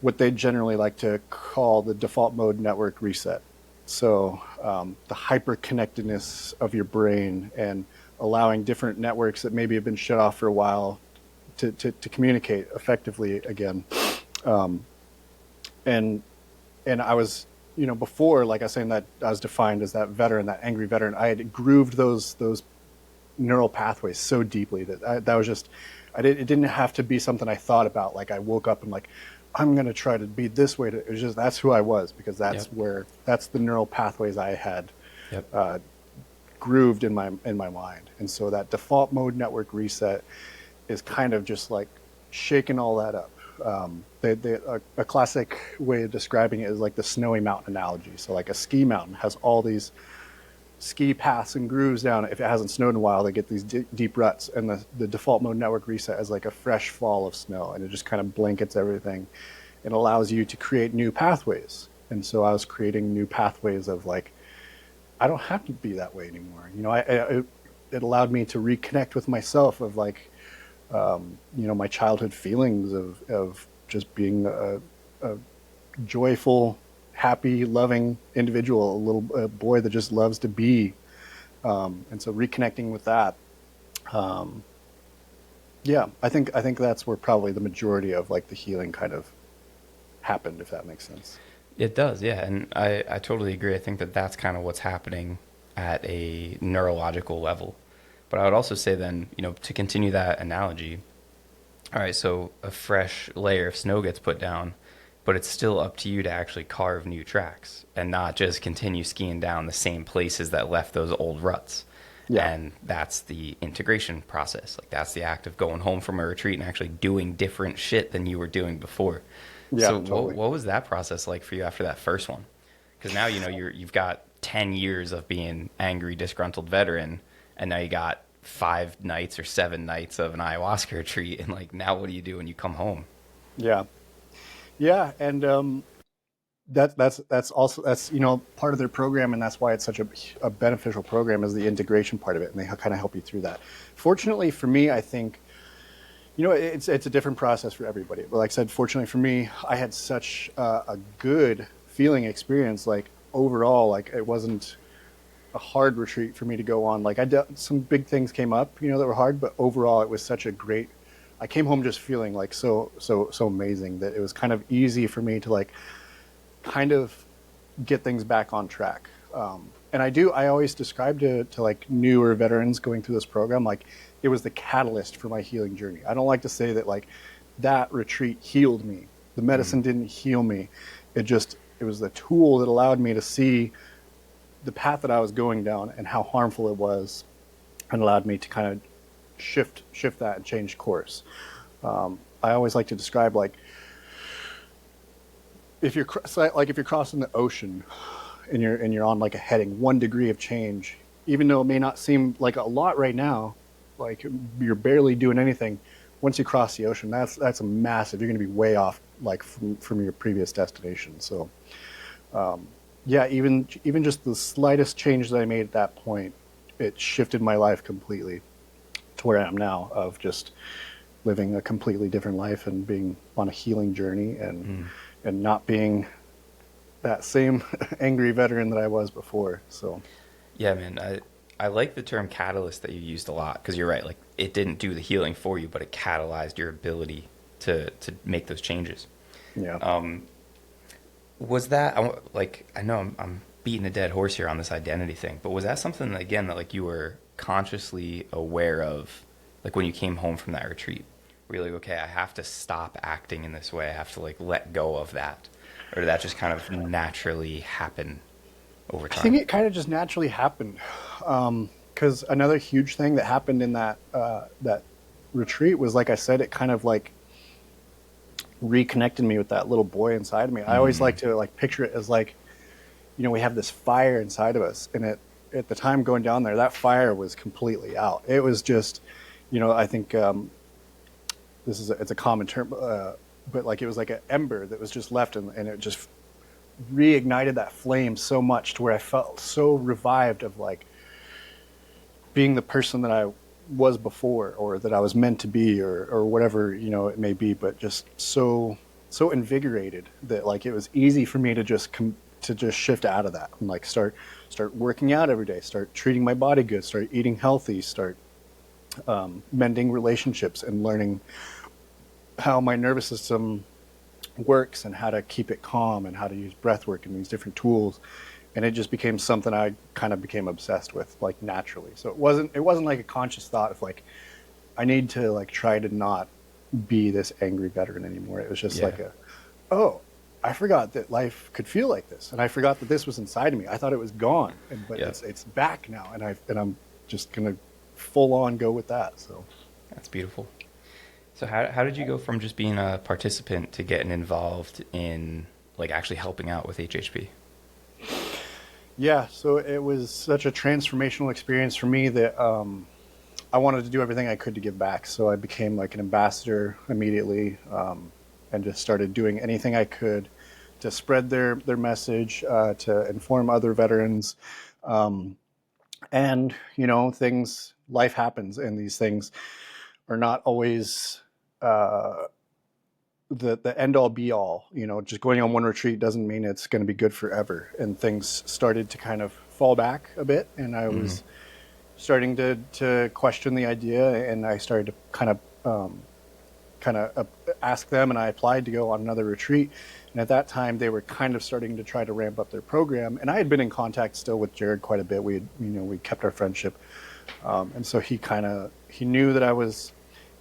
what they generally like to call the default mode network reset. So the hyper-connectedness of your brain and allowing different networks that maybe have been shut off for a while to communicate effectively again. And I was, before, like I was saying, that I was defined as that veteran, that angry veteran. I had grooved those neural pathways so deeply that was just, it didn't have to be something I thought about. Like I woke up and like, I'm going to try to be this way. It was just, that's who I was, because that's that's the neural pathways I had grooved in my mind. And so that default mode network reset is kind of just like shaking all that up. A classic way of describing it is like the snowy mountain analogy. So like a ski mountain has all these ski paths and grooves down. If it hasn't snowed in a while, they get these deep ruts, and the default mode network reset is like a fresh fall of snow, and it just kind of blankets everything. It allows you to create new pathways. And so I was creating new pathways of like, I don't have to be that way anymore. It allowed me to reconnect with myself, of like, my childhood feelings of just being a joyful, happy, loving individual, a little boy that just loves to be And so reconnecting with that, yeah, I think that's where probably the majority of like the healing kind of happened, if that makes sense. It does, yeah. And I totally agree. I think that that's kind of what's happening at a neurological level. But I would also say then, to continue that analogy, all right, so a fresh layer of snow gets put down, but it's still up to you to actually carve new tracks and not just continue skiing down the same places that left those old ruts. Yeah. And that's the integration process. Like that's the act of going home from a retreat and actually doing different shit than you were doing before. Yeah, So totally. what was that process like for you after that first one? Because now you've got 10 years of being angry, disgruntled veteran, and now you got 5 nights or 7 nights of an ayahuasca retreat, and like now what do you do when you come home? Yeah. Yeah, and that's also part of their program, and that's why it's such a beneficial program is the integration part of it, and they kind of help you through that. Fortunately for me, I think it's a different process for everybody. But like I said, fortunately for me, I had such a good feeling experience. Like overall, like it wasn't a hard retreat for me to go on. Like some big things came up, that were hard, but overall it was such a great. I came home just feeling like so amazing that it was kind of easy for me to like kind of get things back on track. And I always describe to like newer veterans going through this program, like it was the catalyst for my healing journey. I don't like to say that like that retreat healed me. The medicine didn't heal me. It was the tool that allowed me to see the path that I was going down and how harmful it was, and allowed me to kind of shift that and change course. I always like to describe like if you're crossing the ocean and you're on like a heading 1 degree of change, even though it may not seem like a lot right now, like you're barely doing anything. Once you cross the ocean, that's a massive. You're going to be way off like from your previous destination. So, yeah, even just the slightest change that I made at that point, it shifted my life completely to where I am now, of just living a completely different life and being on a healing journey and not being that same angry veteran that I was before. So, yeah, man, I like the term catalyst that you used a lot, because you're right. Like it didn't do the healing for you, but it catalyzed your ability to make those changes. yeah. Was that like, I know I'm beating a dead horse here on this identity thing, but was that something again that like you were consciously aware of, like when you came home from that retreat? Were you like, okay, I have to stop acting in this way. I have to like let go of that, or did that just kind of naturally happen over time? I think it kind of just naturally happened. Because another huge thing that happened in that retreat was, like I said, it kind of like reconnected me with that little boy inside of me. I always like to like picture it as like, we have this fire inside of us, and at the time going down there, that fire was completely out. It was just, I think it's a common term, but like it was like an ember that was just left, and it just reignited that flame so much to where I felt so revived of like being the person that I was before, or that I was meant to be, or whatever, it may be, but just so invigorated that like it was easy for me to just shift out of that and like start working out every day, start treating my body good, start eating healthy, start mending relationships and learning how my nervous system works and how to keep it calm and how to use breath work and these different tools. And it just became something I kind of became obsessed with, like naturally. So it wasn't like a conscious thought of like, I need to like try to not be this angry veteran anymore. It was just like I forgot that life could feel like this, and I forgot that this was inside of me. I thought it was gone, but it's back now, and I'm just gonna full on go with that. So That's beautiful. So how did you go from just being a participant to getting involved in like actually helping out with HHP? Yeah, so it was such a transformational experience for me that I wanted to do everything I could to give back. So I became like an ambassador immediately, and just started doing anything I could to spread their message, to inform other veterans. And, life happens, and these things are not always the end all be all. Just going on one retreat doesn't mean it's going to be good forever. And things started to kind of fall back a bit, and I was starting to question the idea, and I started to kind of ask them, and I applied to go on another retreat. And at that time, they were kind of starting to try to ramp up their program. And I had been in contact still with Jared quite a bit. We kept our friendship, and so he knew that I was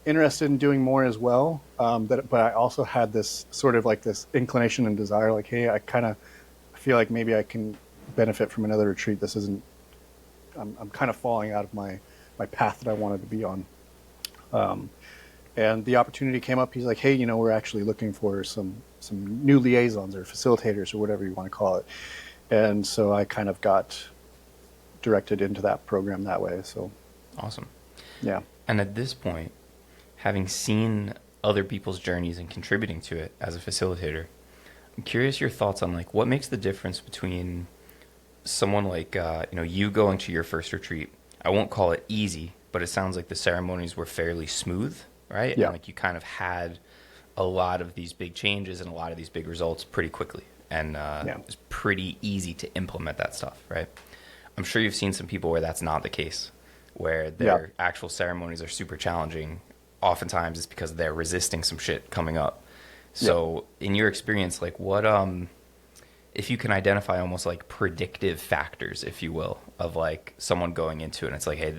interested in doing more as well. But I also had this sort of like this inclination and desire, like, hey, I kind of feel like maybe I can benefit from another retreat. This isn't. I'm kind of falling out of my path that I wanted to be on. And the opportunity came up. He's like, hey, we're actually looking for some new liaisons or facilitators or whatever you want to call it. And so I kind of got directed into that program that way. So awesome. Yeah. And at this point, having seen other people's journeys and contributing to it as a facilitator, I'm curious your thoughts on like what makes the difference between someone like you going to your first retreat. I won't call it easy, but it sounds like the ceremonies were fairly smooth, right? Yeah. And like you kind of had a lot of these big changes and a lot of these big results pretty quickly. And it's pretty easy to implement that stuff, right? I'm sure you've seen some people where that's not the case, where their actual ceremonies are super challenging. Oftentimes it's because they're resisting some shit coming up. So in your experience, like what, if you can identify almost like predictive factors, if you will, of like someone going into it and it's like, hey,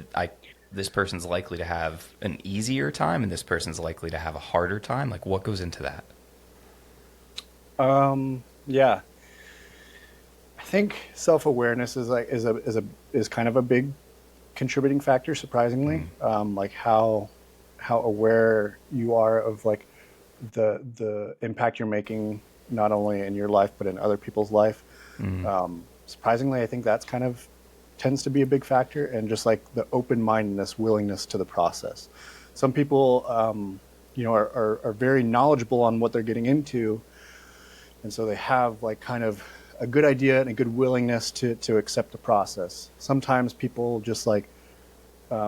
this person's likely to have an easier time and this person's likely to have a harder time. Like what goes into that? Yeah. I think self-awareness is kind of a big contributing factor, surprisingly. Like how aware you are of like the impact you're making, not only in your life, but in other people's life. Surprisingly, I think that's kind of tends to be a big factor, and just like the open-mindedness, willingness to the process. Some people, are very knowledgeable on what they're getting into, and so they have like kind of a good idea and a good willingness to accept the process. Sometimes people just like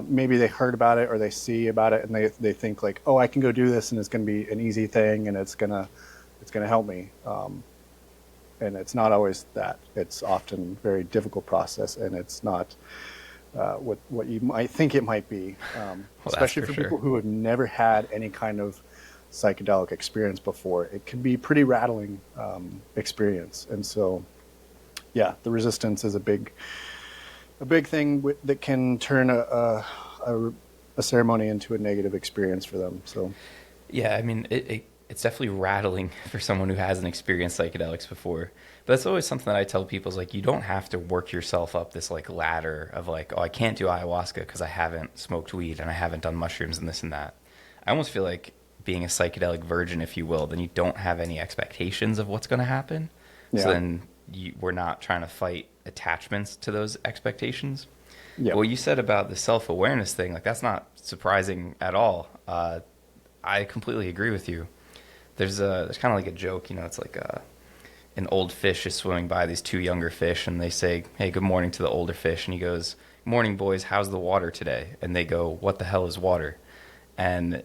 maybe they heard about it or they see about it and they think like, oh, I can go do this and it's going to be an easy thing and it's gonna help me. And it's not always that. It's often a very difficult process, and it's not what you might think it might be, especially for people who have never had any kind of psychedelic experience before. It can be pretty rattling experience. And so, the resistance is a big thing that can turn a ceremony into a negative experience for them. So, yeah, I mean, it's definitely rattling for someone who hasn't experienced psychedelics before. But that's always something that I tell people is like, you don't have to work yourself up this like ladder of like, oh, I can't do ayahuasca because I haven't smoked weed and I haven't done mushrooms and this and that. I almost feel like being a psychedelic virgin, if you will, then you don't have any expectations of what's going to happen. Yeah. So then we're not trying to fight attachments to those expectations. Yeah. What you said about the self-awareness thing, like that's not surprising at all. I completely agree with you. There's kind of like a joke, it's like an old fish is swimming by these two younger fish and they say, hey, good morning to the older fish. And he goes, morning, boys, how's the water today? And they go, what the hell is water? And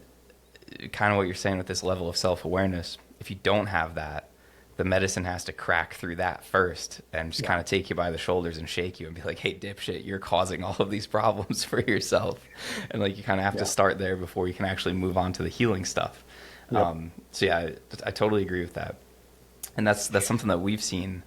kind of what you're saying with this level of self-awareness, if you don't have that, the medicine has to crack through that first and just kind of take you by the shoulders and shake you and be like, hey, dipshit, you're causing all of these problems for yourself. And like you kind of have to start there before you can actually move on to the healing stuff. Yep. I totally agree with that. And that's something that we've seen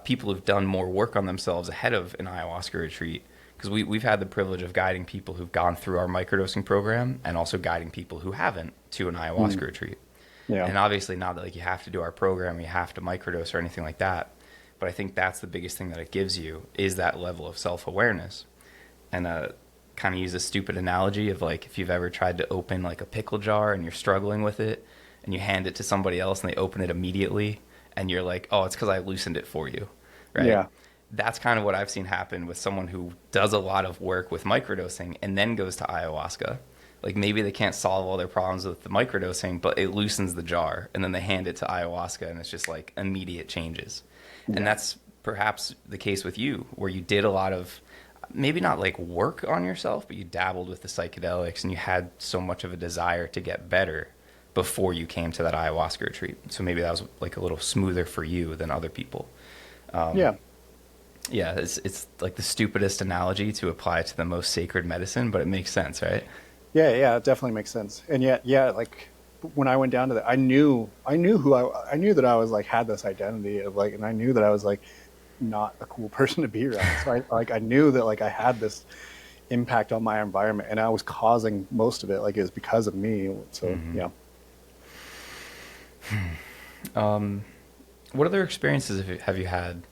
people who've done more work on themselves ahead of an ayahuasca retreat, because we've had the privilege of guiding people who've gone through our microdosing program and also guiding people who haven't to an ayahuasca retreat. Yeah. And obviously not that like you have to do our program, you have to microdose or anything like that. But I think that's the biggest thing that it gives you is that level of self-awareness. And kind of use a stupid analogy of like if you've ever tried to open like a pickle jar and you're struggling with it and you hand it to somebody else and they open it immediately and you're like, oh, it's because I loosened it for you, right? Yeah. That's kind of what I've seen happen with someone who does a lot of work with microdosing and then goes to ayahuasca. Like maybe they can't solve all their problems with the microdosing, but it loosens the jar and then they hand it to ayahuasca and it's just like immediate changes. Yeah. And that's perhaps the case with you where you did a lot of maybe not like work on yourself, but you dabbled with the psychedelics and you had so much of a desire to get better before you came to that ayahuasca retreat. So maybe that was like a little smoother for you than other people. Yeah, it's like the stupidest analogy to apply to the most sacred medicine, but it makes sense, right? Yeah, it definitely makes sense. And yet, yeah, like when I went down to that, I knew I knew that I was like had this identity of like, and I knew that I was like not a cool person to be around. So I knew that like I had this impact on my environment, and I was causing most of it. Like it was because of me. So yeah. What other experiences have you had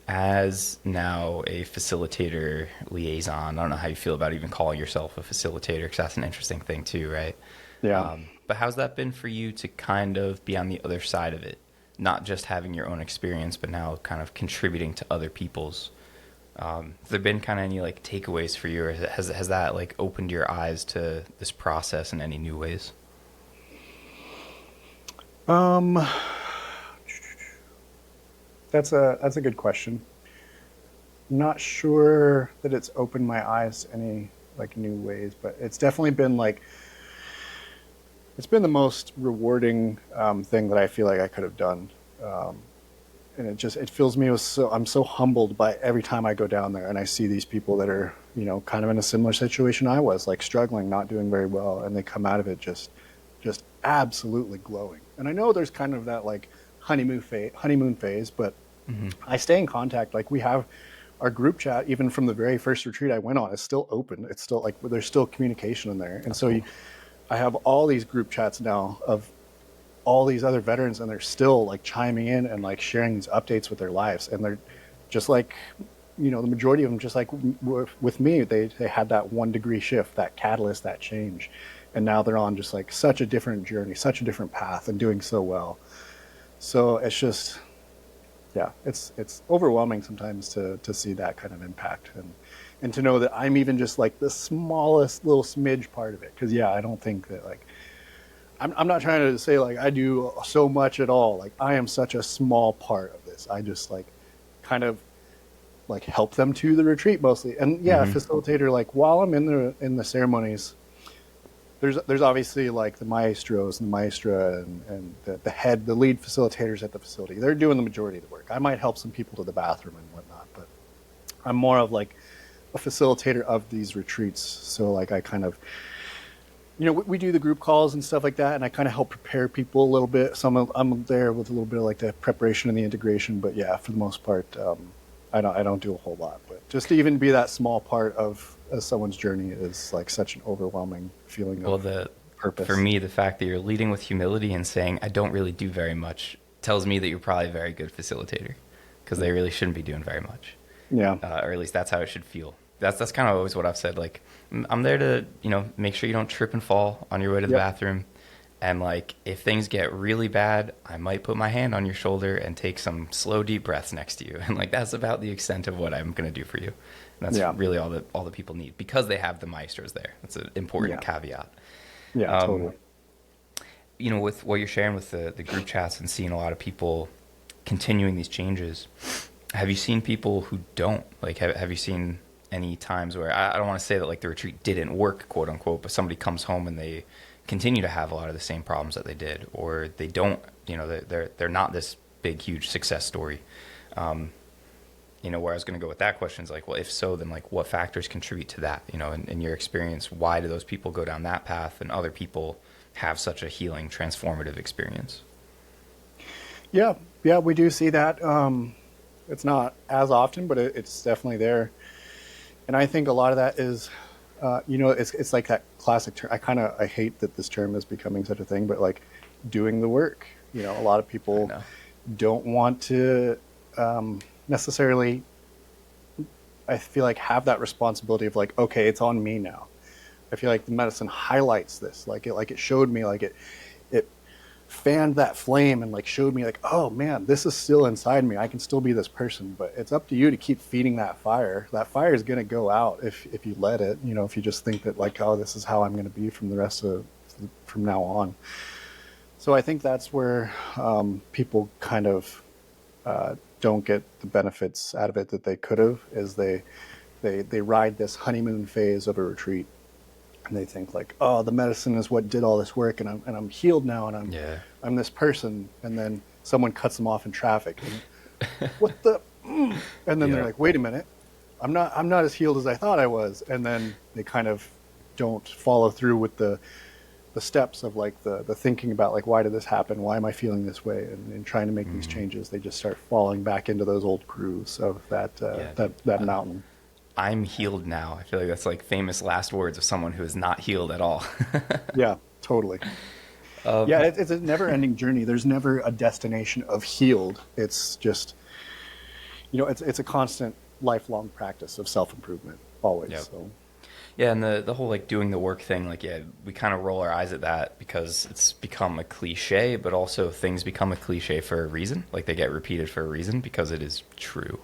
as now a facilitator liaison? I don't know how you feel about even calling yourself a facilitator, because that's an interesting thing too, right? Yeah. But how's that been for you to kind of be on the other side of it? Not just having your own experience, but now kind of contributing to other people's. Have there been kind of any like takeaways for you, or has that like opened your eyes to this process in any new ways? Um, that's a good question. I'm not sure that it's opened my eyes to any like new ways, but it's definitely been like it's been the most rewarding thing that I feel like I could have done. And it fills me with I'm so humbled by every time I go down there and I see these people that are, you know, kind of in a similar situation I was, like struggling, not doing very well, and they come out of it just absolutely glowing. And I know there's kind of that like honeymoon phase, but I stay in contact. Like we have our group chat, even from the very first retreat I went on, is still open. It's still like there's still communication in there, and That's so cool. I have all these group chats now of all these other veterans, and they're still like chiming in and like sharing these updates with their lives, and they're just like, you know, the majority of them, just like with me, they had that 1 degree shift, that catalyst, that change, and now they're on just like such a different journey, such a different path, and doing so well. So it's just, yeah, it's overwhelming sometimes to see that kind of impact, and to know that I'm even just like the smallest little smidge part of it. Because yeah, I don't think that like I'm not trying to say like I do so much at all. Like I am such a small part of this. I just like kind of like help them to the retreat mostly. And yeah, facilitator, like while I'm in the ceremonies, there's obviously like the maestros and the maestra and the lead facilitators at the facility. They're doing the majority of the work. I might help some people to the bathroom and whatnot, but I'm more of like a facilitator of these retreats. So like I kind of, you know, we do the group calls and stuff like that, and I kind of help prepare people a little bit. So I'm there with a little bit of like the preparation and the integration, but yeah, for the most part, I don't do a whole lot. But just to even be that small part of someone's journey is like such an overwhelming feeling Well, of for purpose. me, the fact that you're leading with humility and saying I don't really do very much tells me that you're probably a very good facilitator, because they really shouldn't be doing very much, Yeah, or at least that's how it should feel. That's kind of always what I've said. Like I'm there to, you know, make sure you don't trip and fall on your way to the yep, bathroom, and like if things get really bad, I might put my hand on your shoulder and take some slow deep breaths next to you, and like that's about the extent of what I'm gonna do for you. And that's yeah, really all the people need, because they have the maestros there. That's an important yeah, caveat. yeah, totally. You know, with what you're sharing with the group chats and seeing a lot of people continuing these changes, have you seen people who don't? Like, have you seen any times where, I don't want to say that like the retreat didn't work, quote unquote, but somebody comes home and they continue to have a lot of the same problems that they did, or they don't, you know, they're not this big, huge success story. You know, where I was going to go with that question is like, well, if so, then like what factors contribute to that? You know, in your experience, why do those people go down that path and other people have such a healing, transformative experience? Yeah, yeah, we do see that. It's not as often, but it's definitely there. And I think a lot of that is, you know, it's like that classic term. I hate that this term is becoming such a thing, but like doing the work. You know, a lot of I people know. don't want to necessarily, I feel like, have that responsibility of like, okay, it's on me now. I feel like the medicine highlights this, like it showed me, like it fanned that flame and like showed me like, oh man, this is still inside me. I can still be this person, but it's up to you to keep feeding that fire. That fire is going to go out if you let it, you know, if you just think that like, oh, this is how I'm going to be from the rest of from now on. So I think that's where people kind of don't get the benefits out of it that they could have, is they ride this honeymoon phase of a retreat, and they think like, oh, the medicine is what did all this work, and I'm healed now, and Yeah. I'm this person, and then someone cuts them off in traffic, and what the And then they're like, wait a minute, I'm not as healed as I thought I was. And then they kind of don't follow through with the steps of like the thinking about like, why did this happen? Why am I feeling this way? And trying to make these changes, they just start falling back into those old grooves of that mountain. I'm healed now. I feel like that's like famous last words of someone who is not healed at all. Yeah, totally. It's a never-ending journey. There's never a destination of healed. It's just, it's a constant, lifelong practice of self-improvement, always. Yep. So. Yeah, and the whole like doing the work thing, like, yeah, we kind of roll our eyes at that because it's become a cliche, but also things become a cliche for a reason. Like they get repeated for a reason because it is true.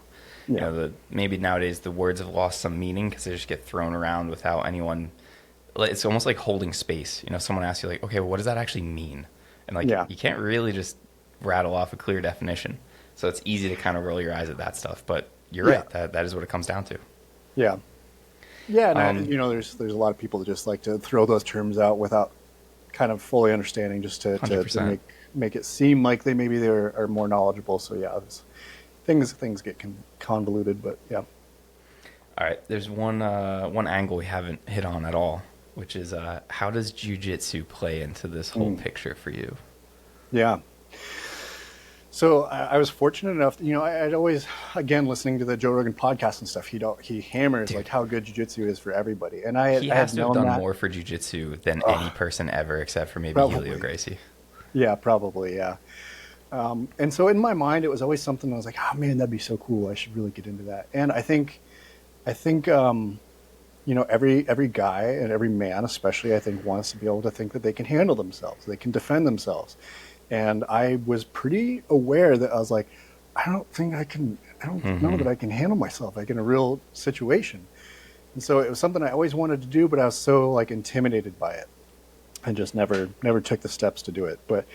Yeah. Maybe nowadays the words have lost some meaning because they just get thrown around without anyone. It's almost like holding space. Someone asks you like, okay, well, what does that actually mean? And like, you can't really just rattle off a clear definition. So it's easy to kind of roll your eyes at that stuff. But you're right. That is what it comes down to. Yeah. Yeah. And there's a lot of people that just like to throw those terms out without kind of fully understanding, just to make it seem like they are more knowledgeable. So yeah, things get convoluted, but yeah. All right. There's one angle we haven't hit on at all, which is how does jiu-jitsu play into this whole picture for you? Yeah. So I was fortunate enough, I'd always, again, listening to the Joe Rogan podcast and stuff, he hammers like how good jiu-jitsu is for everybody. And he has to have done more for jiu-jitsu than any person ever, except for maybe Helio Gracie. Yeah, probably. Yeah. And so in my mind, it was always something I was like, oh man, that'd be so cool. I should really get into that. And I think, every guy and every man, especially, I think, wants to be able to think that they can handle themselves. They can defend themselves. And I was pretty aware that I was like, I don't know that I can handle myself like in a real situation. And so it was something I always wanted to do, but I was so like intimidated by it and just never took the steps to do it. But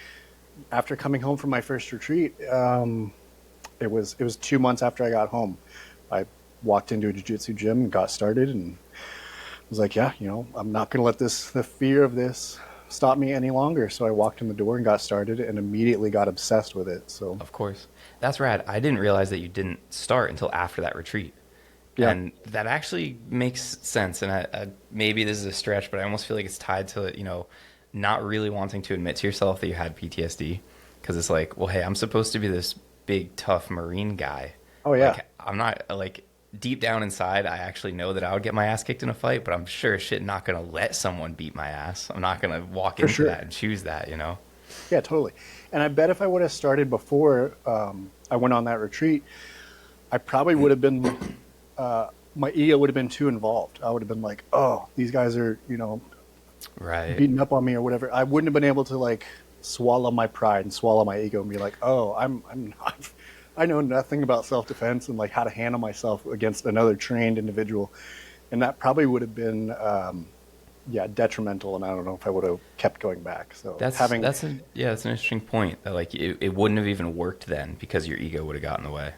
after coming home from my first retreat, it was 2 months after I got home. I walked into a jiu-jitsu gym and got started and was like, I'm not going to let the fear of this stop me any longer. So I walked in the door and got started and immediately got obsessed with it. So of course, that's rad. I didn't realize that you didn't start until after that retreat. Yeah. And that actually makes sense. And I maybe this is a stretch, but I almost feel like it's tied to, not really wanting to admit to yourself that you had PTSD. Because it's like, well, hey, I'm supposed to be this big, tough Marine guy. Oh, yeah. Like, I'm not, like, deep down inside, I actually know that I would get my ass kicked in a fight, but I'm sure as shit not going to let someone beat my ass. I'm not going to walk into that and choose that, Yeah, totally. And I bet if I would have started before I went on that retreat, I probably would have been, my ego would have been too involved. I would have been like, oh, these guys are, right, beating up on me or whatever. I wouldn't have been able to like swallow my pride and swallow my ego and be like, oh, I know nothing about self-defense and like how to handle myself against another trained individual. And that probably would have been, detrimental. And I don't know if I would have kept going back. So that's an interesting point that like it wouldn't have even worked then because your ego would have gotten in the way.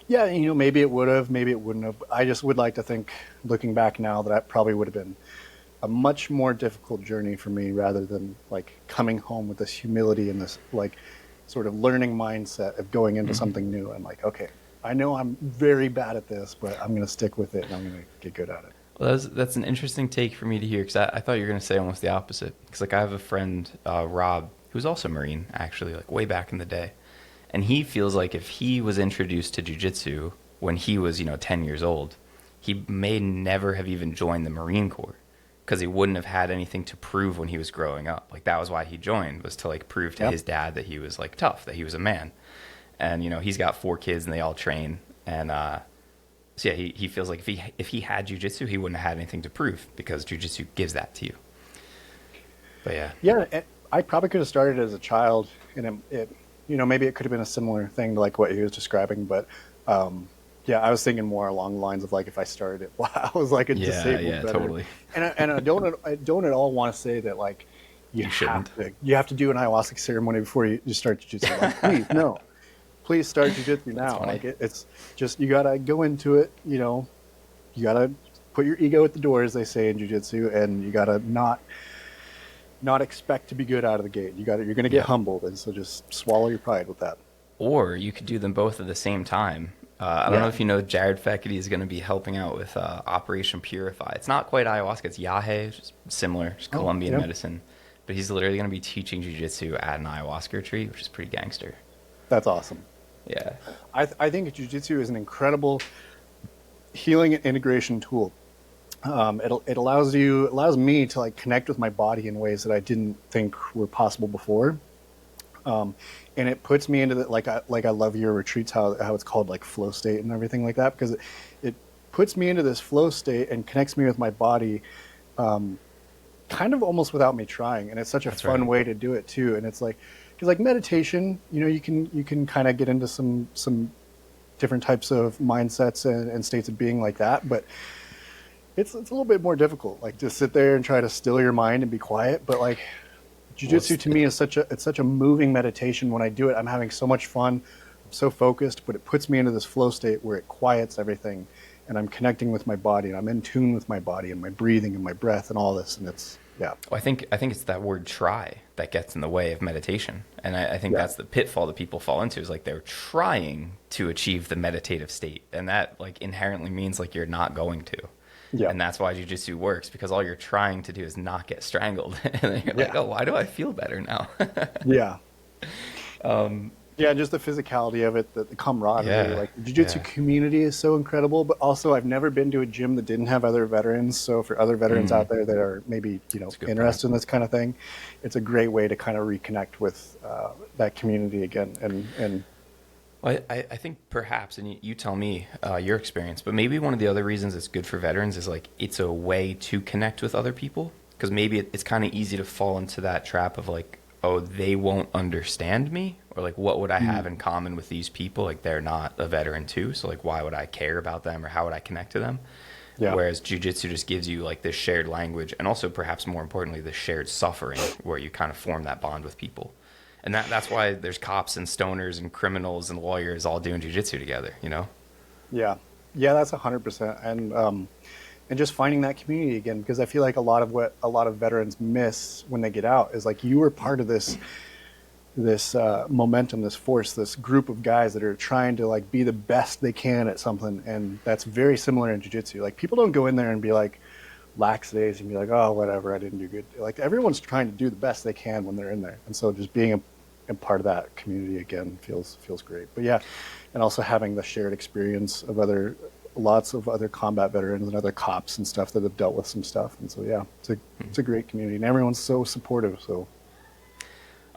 Yeah. Maybe it would have, maybe it wouldn't have. I just would like to think looking back now that probably would have been a much more difficult journey for me rather than like coming home with this humility and this like sort of learning mindset of going into something new. I'm like, okay, I know I'm very bad at this, but I'm going to stick with it and I'm going to get good at it. Well, that's an interesting take for me to hear because I thought you were going to say almost the opposite. Because like I have a friend, Rob, who's also Marine, actually, like way back in the day. And he feels like if he was introduced to jiu-jitsu when he was, 10 years old, he may never have even joined the Marine Corps. Because he wouldn't have had anything to prove when he was growing up. Like that was why he joined, was to like prove to his dad that he was like tough, that he was a man. And he's got 4 kids and they all train. And so yeah, he feels like if he had jiu-jitsu, he wouldn't have had anything to prove because jiu-jitsu gives that to you. But yeah. Yeah, I probably could have started as a child, and it maybe it could have been a similar thing to like what he was describing, but yeah, I was thinking more along the lines of like if I started it while I was like a disabled veteran. Totally. And I don't at all want to say that like you have to do an ayahuasca ceremony before you start jiu-jitsu. Like, please, no. Please start jiu-jitsu now. Like it's just, you gotta go into it, you gotta put your ego at the door, as they say in jiu-jitsu, and you gotta not expect to be good out of the gate. You're gonna get humbled, and so just swallow your pride with that. Or you could do them both at the same time I don't know if you know, Jared Feckety is going to be helping out with Operation Purify. It's not quite ayahuasca, it's Yahe, which is similar, just Colombian medicine. But he's literally going to be teaching jiu-jitsu at an ayahuasca retreat, which is pretty gangster. That's awesome. Yeah. I think jiu-jitsu is an incredible healing and integration tool. It allows me to like connect with my body in ways that I didn't think were possible before. And it puts me into the, like I love your retreats, how it's called like flow state and everything like that, because it puts me into this flow state and connects me with my body, kind of almost without me trying. And it's such a fun way to do it too. And it's like, because like meditation, you know, you can kind of get into some different types of mindsets and states of being like that, but it's a little bit more difficult, like to sit there and try to still your mind and be quiet. But like jiu-jitsu to me is such a moving meditation. When I do it, I'm having so much fun, I'm so focused, but it puts me into this flow state where it quiets everything, and I'm connecting with my body, and I'm in tune with my body and my breathing and my breath and all this. And it's, yeah. Well, I think it's that word try that gets in the way of meditation. And I think that's the pitfall that people fall into, is like they're trying to achieve the meditative state. And that like inherently means like you're not going to. Yeah. And that's why jiu-jitsu works, because all you're trying to do is not get strangled. And then you're like, oh, why do I feel better now? Yeah. Yeah, just the physicality of it, the camaraderie. Yeah. Like the jiu-jitsu community is so incredible, but also I've never been to a gym that didn't have other veterans. So for other veterans out there that are maybe, you know, interested in this kind of thing, it's a great way to kind of reconnect with that community again. And well, I think perhaps, and you tell me your experience, but maybe one of the other reasons it's good for veterans is like it's a way to connect with other people, because maybe it's kind of easy to fall into that trap of like, oh, they won't understand me, or like what would I have in common with these people? Like they're not a veteran too, so like why would I care about them, or how would I connect to them? Yeah. Whereas jiu-jitsu just gives you like this shared language, and also perhaps more importantly, this shared suffering, where you kind of form that bond with people. And that's why there's cops and stoners and criminals and lawyers all doing jiu-jitsu together, you know? Yeah. Yeah, that's 100%. And just finding that community again, because I feel like a lot of what a lot of veterans miss when they get out is like, you were part of this momentum, this force, this group of guys that are trying to like be the best they can at something. And that's very similar in jiu-jitsu. Like people don't go in there and be like laxdays and be like, oh, whatever, I didn't do good. Like everyone's trying to do the best they can when they're in there. And so just being a part of that community again feels great. But yeah, and also having the shared experience of lots of other combat veterans and other cops and stuff that have dealt with some stuff. And so yeah, it's a great community, and everyone's so supportive. So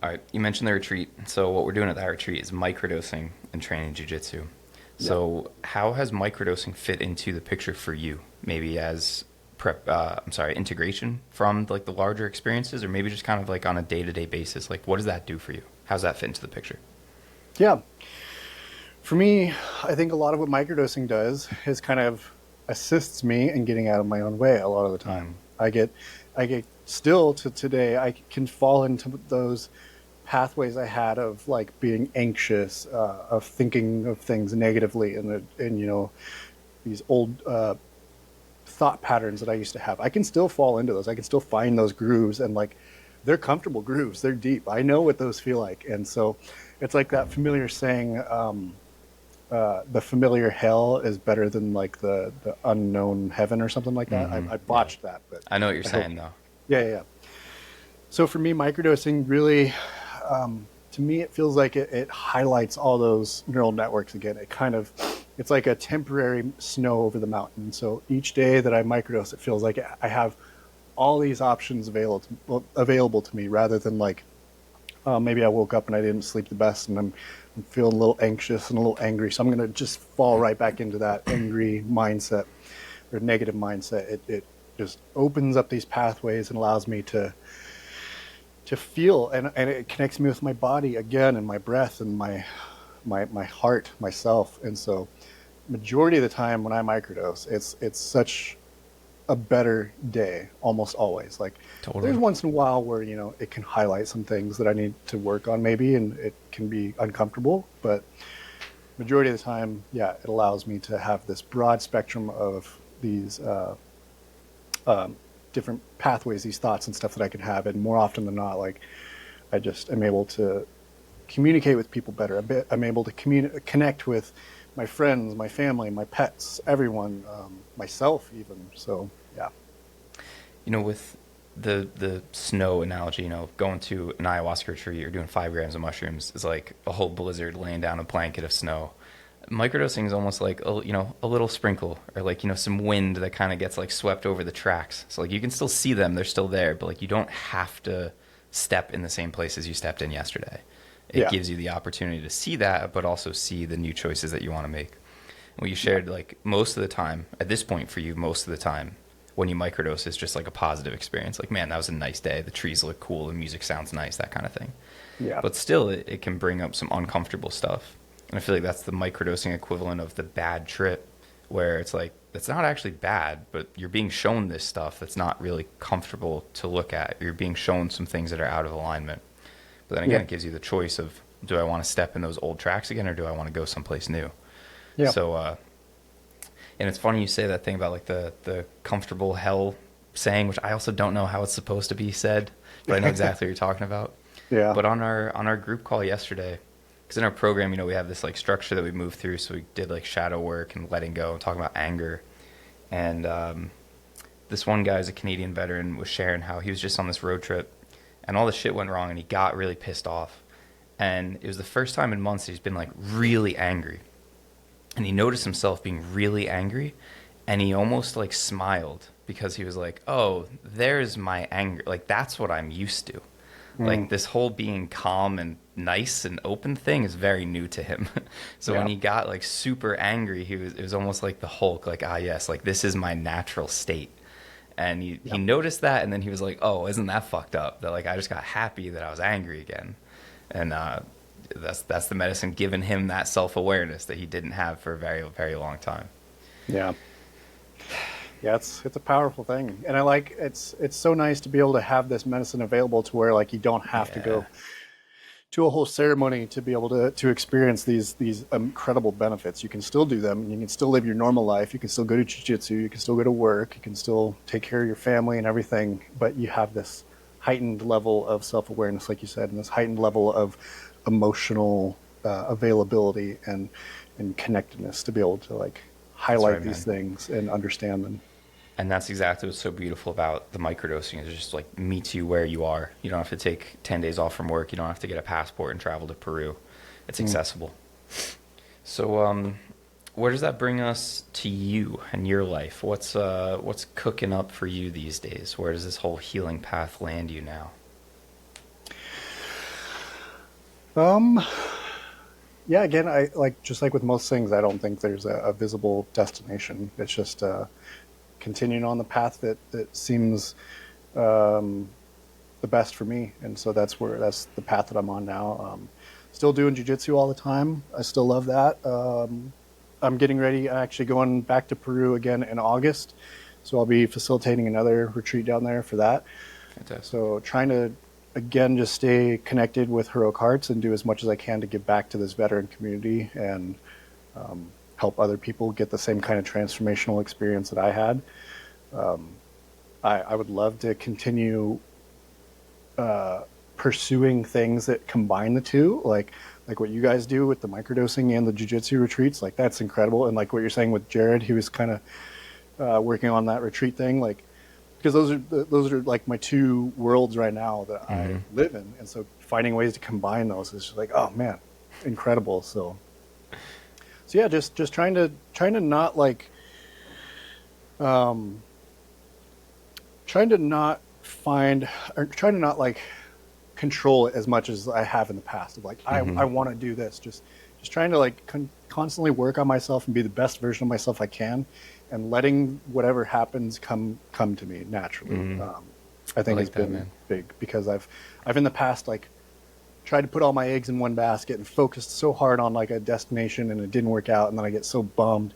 all right, you mentioned the retreat. So what we're doing at that retreat is microdosing and training jiu-jitsu. So how has microdosing fit into the picture for you? Maybe as integration from like the larger experiences, or maybe just kind of like on a day-to-day basis. Like what does that do for you? How's that fit into the picture? Yeah. For me, I think a lot of what microdosing does is kind of assists me in getting out of my own way a lot of the time. I get still to today, I can fall into those pathways I had of like being anxious, of thinking of things negatively, and you know, these old thought patterns that I used to have. I can still fall into those. I can still find those grooves, and like they're comfortable grooves. They're deep. I know what those feel like. And so it's like that familiar saying, the familiar hell is better than like the unknown heaven or something like that. I botched that, but I know what you're saying though. Yeah. So for me, microdosing really, to me, it feels like it highlights all those neural networks again. It's like a temporary snow over the mountain. So each day that I microdose, it feels like I have all these options available to me, rather than like, maybe I woke up and I didn't sleep the best, and I'm feeling a little anxious and a little angry. So I'm going to just fall right back into that angry mindset or negative mindset. It just opens up these pathways and allows me to feel, and it connects me with my body again, and my breath, and my heart, myself. And so majority of the time when I microdose, it's such a better day, almost always. Like totally. There's once in a while where, you know, it can highlight some things that I need to work on maybe, and it can be uncomfortable, but majority of the time, yeah, it allows me to have this broad spectrum of these different pathways, these thoughts and stuff that I can have. And more often than not, like I just am able to communicate with people better. I'm able to connect with my friends, my family, my pets, everyone, myself even. So yeah. With the snow analogy, going to an ayahuasca retreat or doing 5 grams of mushrooms is like a whole blizzard laying down a blanket of snow. Microdosing is almost like a little sprinkle, or like some wind that kind of gets like swept over the tracks. So like you can still see them, they're still there, but like you don't have to step in the same places you stepped in yesterday. It gives you the opportunity to see that, but also see the new choices that you want to make. What you shared, like most of the time, at this point for you, most of the time, when you microdose is just like a positive experience. Like, man, that was a nice day. The trees look cool. The music sounds nice, that kind of thing. Yeah. But still, it can bring up some uncomfortable stuff. And I feel like that's the microdosing equivalent of the bad trip, where it's like, it's not actually bad, but you're being shown this stuff that's not really comfortable to look at. You're being shown some things that are out of alignment. But then again, it gives you the choice of, do I want to step in those old tracks again, or do I want to go someplace new? Yeah. So, and it's funny you say that thing about like the comfortable hell saying, which I also don't know how it's supposed to be said, but I know exactly what you're talking about. Yeah. But on our group call yesterday, because in our program, we have this like structure that we move through. So we did like shadow work and letting go and talking about anger. And this one guy is a Canadian veteran, was sharing how he was just on this road trip and all the shit went wrong and he got really pissed off. And it was the first time in months he's been like really angry. And he noticed himself being really angry, and he almost like smiled because he was like, oh, there's my anger. Like, that's what I'm used to. Like, this whole being calm and nice and open thing is very new to him. So when he got like super angry, it was almost like the Hulk, like, yes, like this is my natural state. And he noticed that, and then he was like, oh, isn't that fucked up? That like I just got happy that I was angry again. And that's the medicine giving him that self-awareness that he didn't have for a very, very long time. Yeah. Yeah, it's a powerful thing. And it's so nice to be able to have this medicine available to where like you don't have to go to a whole ceremony to be able to experience these incredible benefits. You can still do them. You can still live your normal life. You can still go to jiu-jitsu. You can still go to work. You can still take care of your family and everything. But you have this heightened level of self-awareness, like you said, and this heightened level of emotional availability and connectedness to be able to like highlight these things and understand them. And that's exactly what's so beautiful about the microdosing. It just like meets you where you are. You don't have to take 10 days off from work. You don't have to get a passport and travel to Peru. It's accessible. So where does that bring us to you and your life? What's cooking up for you these days? Where does this whole healing path land you now? Yeah, again, I just like with most things, I don't think there's a visible destination. It's just continuing on the path that seems the best for me. And so that's the path that I'm on now. Still doing jiu-jitsu all the time. I still love that. I'm getting ready, actually going back to Peru again in August. So I'll be facilitating another retreat down there for that. Fantastic. So trying to, again, just stay connected with Heroic Hearts and do as much as I can to give back to this veteran community and help other people get the same kind of transformational experience that I had. I would love to continue pursuing things that combine the two, like what you guys do with the microdosing and the jiu-jitsu retreats. Like, that's incredible. And like what you're saying with Jared, he was kind of working on that retreat thing, like, because those are like my two worlds right now that I live in, and so finding ways to combine those is just like, oh man, incredible. So yeah, just trying to not like trying to not find, or trying to not like control it as much as I have in the past. Of like, I want to do this. Just trying to like constantly work on myself and be the best version of myself I can, and letting whatever happens come to me naturally. I think it's been big, because I've in the past like tried to put all my eggs in one basket and focused so hard on like a destination, and it didn't work out, and then I get so bummed.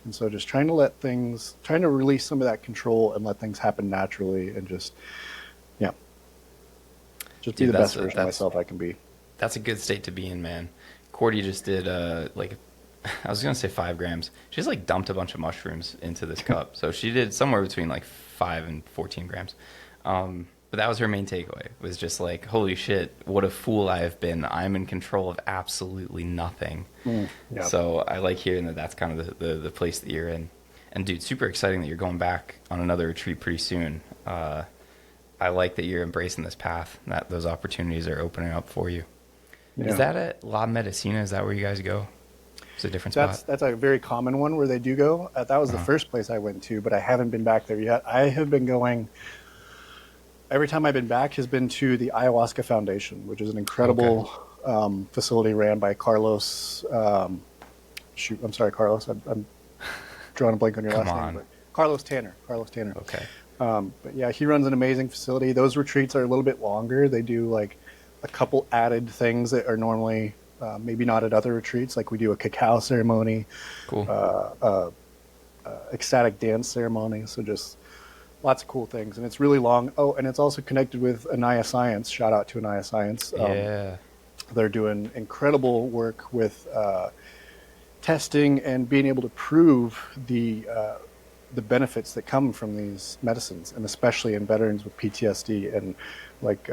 And so just trying to release some of that control and let things happen naturally, and just be the best version of myself I can be. That's a good state to be in, man. Cordy just did like, I was going to say 5 grams. She just like dumped a bunch of mushrooms into this cup. So she did somewhere between like 5 and 14 grams. But that was her main takeaway, was just like, holy shit, what a fool I have been. I'm in control of absolutely nothing. Yeah. So I like hearing that that's kind of the place that you're in. And dude, super exciting that you're going back on another retreat pretty soon. I like that you're embracing this path, that those opportunities are opening up for you. Yeah. Is that at La Medicina? Is that where you guys go? It's a different spot. That's a very common one where they do go. That was the first place I went to, but I haven't been back there yet. I have been going... Every time I've been back has been to the Ayahuasca Foundation, which is an incredible facility ran by Carlos. I'm sorry, Carlos. I'm drawing a blank on your last name. But Carlos Tanner. Okay. But yeah, he runs an amazing facility. Those retreats are a little bit longer. They do like a couple added things that are normally maybe not at other retreats. Like we do a cacao ceremony, cool. Ecstatic dance ceremony. So just lots of cool things, and it's really long. Oh, and it's also connected with Anaya Science. Shout out to Anaya Science. They're doing incredible work with testing and being able to prove the benefits that come from these medicines, and especially in veterans with PTSD and like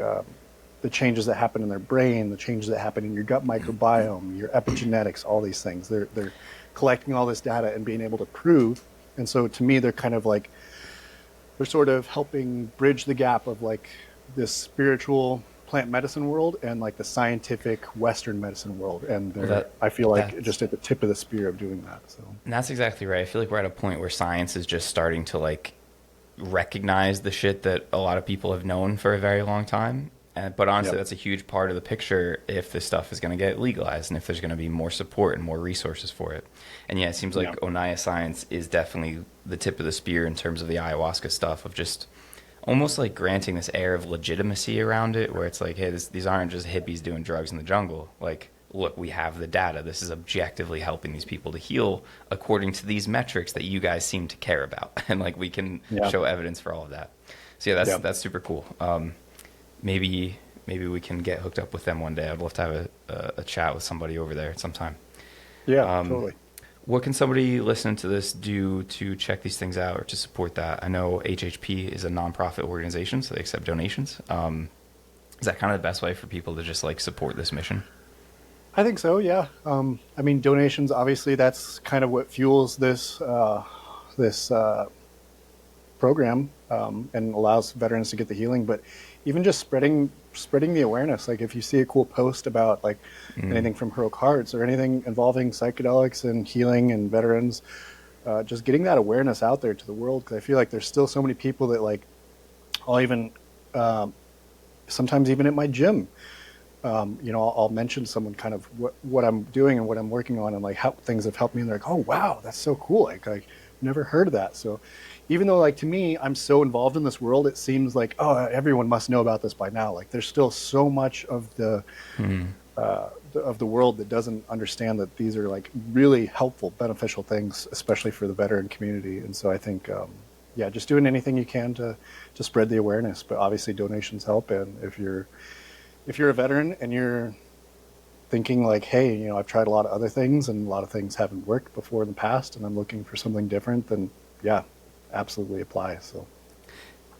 the changes that happen in their brain, the changes that happen in your gut microbiome, your epigenetics, all these things. They're collecting all this data and being able to prove. And so to me, they're kind of like, they're sort of helping bridge the gap of like this spiritual plant medicine world and like the scientific Western medicine world. And I feel like just at the tip of the spear of doing that. So, and that's exactly right. I feel like we're at a point where science is just starting to like recognize the shit that a lot of people have known for a very long time. But honestly, that's a huge part of the picture if this stuff is going to get legalized and if there's going to be more support and more resources for it. And yeah, it seems like Onaya Science is definitely the tip of the spear in terms of the ayahuasca stuff, of just almost like granting this air of legitimacy around it, where it's like, hey, these aren't just hippies doing drugs in the jungle. Like, look, we have the data. This is objectively helping these people to heal according to these metrics that you guys seem to care about. And like, we can show evidence for all of that. So yeah, that's super cool. Maybe we can get hooked up with them one day. I'd love to have a chat with somebody over there at some time. Yeah, totally. What can somebody listening to this do to check these things out or to support that? I know HHP is a nonprofit organization, so they accept donations. Is that kind of the best way for people to just like support this mission? I think so, yeah. I mean, donations, obviously, that's kind of what fuels this program and allows veterans to get the healing. But even just spreading the awareness, like if you see a cool post about like anything from Heroic Hearts or anything involving psychedelics and healing and veterans, just getting that awareness out there to the world, because I feel like there's still so many people that like, I'll even sometimes even at my gym, I'll mention someone kind of what I'm doing and what I'm working on and like how things have helped me, and they're like, oh wow, that's so cool, like never heard of that. So even though like to me I'm so involved in this world, it seems like, oh, everyone must know about this by now. Like there's still so much of the world that doesn't understand that these are like really helpful, beneficial things, especially for the veteran community. And so I think just doing anything you can to spread the awareness. But obviously donations help. And if you're a veteran and you're thinking like, hey, I've tried a lot of other things and a lot of things haven't worked before in the past and I'm looking for something different, then absolutely apply. So,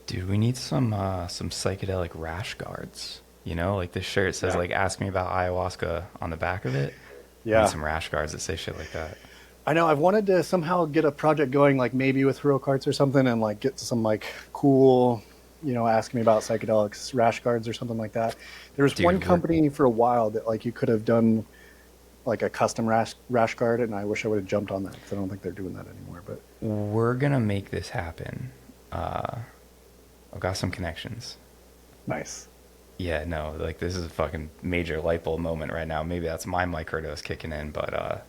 dude, we need some psychedelic rash guards. Like this shirt says like, ask me about ayahuasca on the back of it. Yeah. We need some rash guards that say shit like that. I know. I've wanted to somehow get a project going, like maybe with Heroic Hearts or something, and like get some like cool, ask me about psychedelics rash guards or something like that. There was one company for a while that like you could have done like a custom rash guard, and I wish I would have jumped on that because I don't think they're doing that anymore. But we're gonna make this happen. I've got some connections. Nice. Yeah, no, like this is a fucking major light bulb moment right now. Maybe that's my microdose kicking in, but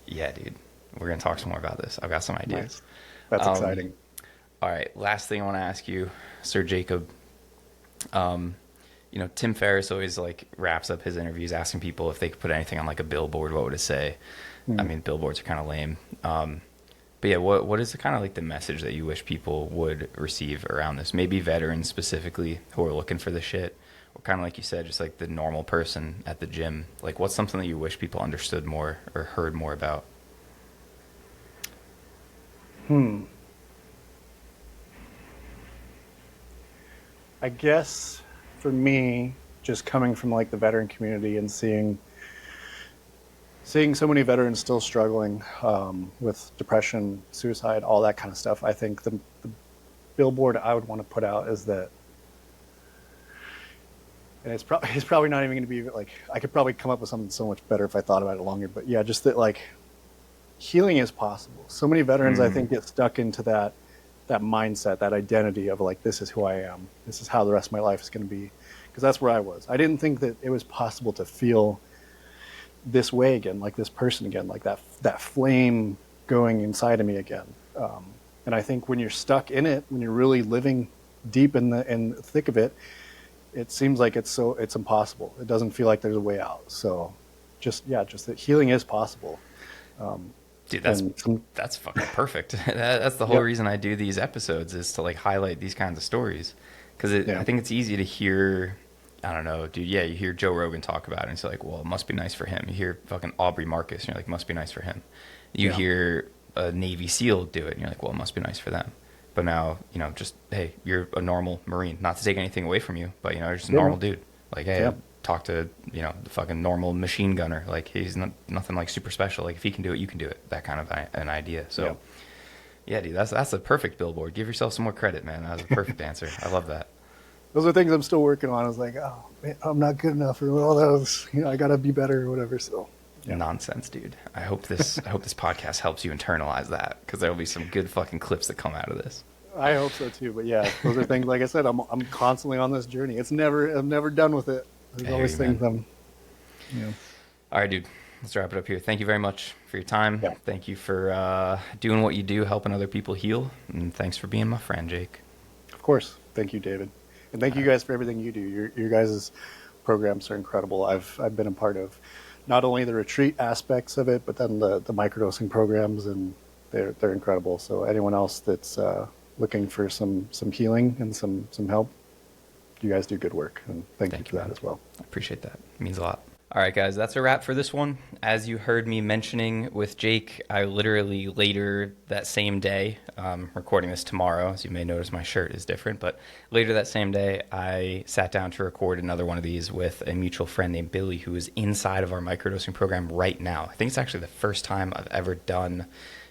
yeah, dude, we're gonna talk some more about this. I've got some ideas. Nice. That's exciting. All right, last thing I want to ask you, Sir Jacob. Tim Ferriss always like wraps up his interviews asking people if they could put anything on like a billboard, what would it say? I mean, billboards are kind of lame. But yeah, what is the kind of like the message that you wish people would receive around this? Maybe veterans specifically who are looking for this shit, or kind of like you said, just like the normal person at the gym. Like, what's something that you wish people understood more or heard more about? I guess for me, just coming from like the veteran community and seeing so many veterans still struggling with depression, suicide, all that kind of stuff, I think the billboard I would want to put out is that, and it's probably not even going to be like, I could probably come up with something so much better if I thought about it longer, but yeah, just that like healing is possible. So many veterans, I think, get stuck into that mindset, that identity of like, this is who I am. This is how the rest of my life is going to be. Because that's where I was. I didn't think that it was possible to feel this way again, like this person again, like that flame going inside of me again. And I think when you're stuck in it, when you're really living deep in the thick of it, it seems like it's impossible. It doesn't feel like there's a way out. So just that healing is possible. Dude, that's fucking perfect. That's the whole reason I do these episodes, is to like highlight these kinds of stories. Because I think it's easy to hear, I don't know, dude, you hear Joe Rogan talk about it, and it's like, well, it must be nice for him. You hear fucking Aubrey Marcus, and you're like, must be nice for him. You hear a Navy SEAL do it, and you're like, well, it must be nice for them. But now, just, hey, you're a normal Marine. Not to take anything away from you, but, you're just a normal dude. Like, hey, talk to, the fucking normal machine gunner. Like, he's nothing like super special. Like, if he can do it, you can do it. That kind of an idea. So, yeah, dude, that's a perfect billboard. Give yourself some more credit, man. That was a perfect answer. I love that. Those are things I'm still working on. I was like, oh, man, I'm not good enough for all those. I got to be better or whatever. So. Yeah. Nonsense, dude. I hope this podcast helps you internalize that, because there'll be some good fucking clips that come out of this. I hope so too. But yeah, those are things. Like I said, I'm constantly on this journey. I'm never done with it. There's always things I'm. All right, dude. Let's wrap it up here. Thank you very much for your time. Yeah. Thank you for doing what you do, helping other people heal, and thanks for being my friend, Jake. Of course. Thank you, David, and thank you guys for everything you do. Your guys' programs are incredible. I've been a part of not only the retreat aspects of it, but then the microdosing programs, and they're incredible. So anyone else that's looking for some healing and some help, you guys do good work, and thank you for that as well. I appreciate that. It means a lot. All right, guys, that's a wrap for this one. As you heard me mentioning with Jake, I literally later that same day, recording this tomorrow, as you may notice my shirt is different, but later that same day, I sat down to record another one of these with a mutual friend named Billy, who is inside of our microdosing program right now. I think it's actually the first time I've ever done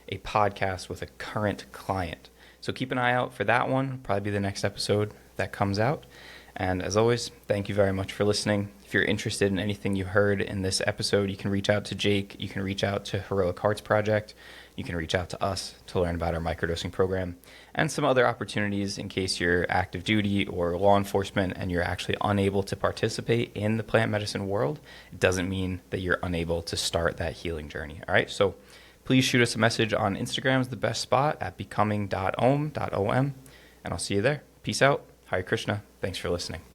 a podcast with a current client. So keep an eye out for that one. Probably be the next episode that comes out. And as always, thank you very much for listening. If you're interested in anything you heard in this episode, you can reach out to Jake. You can reach out to Heroic Hearts Project. You can reach out to us to learn about our microdosing program and some other opportunities in case you're active duty or law enforcement and you're actually unable to participate in the plant medicine world. It doesn't mean that you're unable to start that healing journey. All right, so please shoot us a message on Instagram, is the best spot, at becoming.om, and I'll see you there. Peace out. Hare Krishna. Thanks for listening.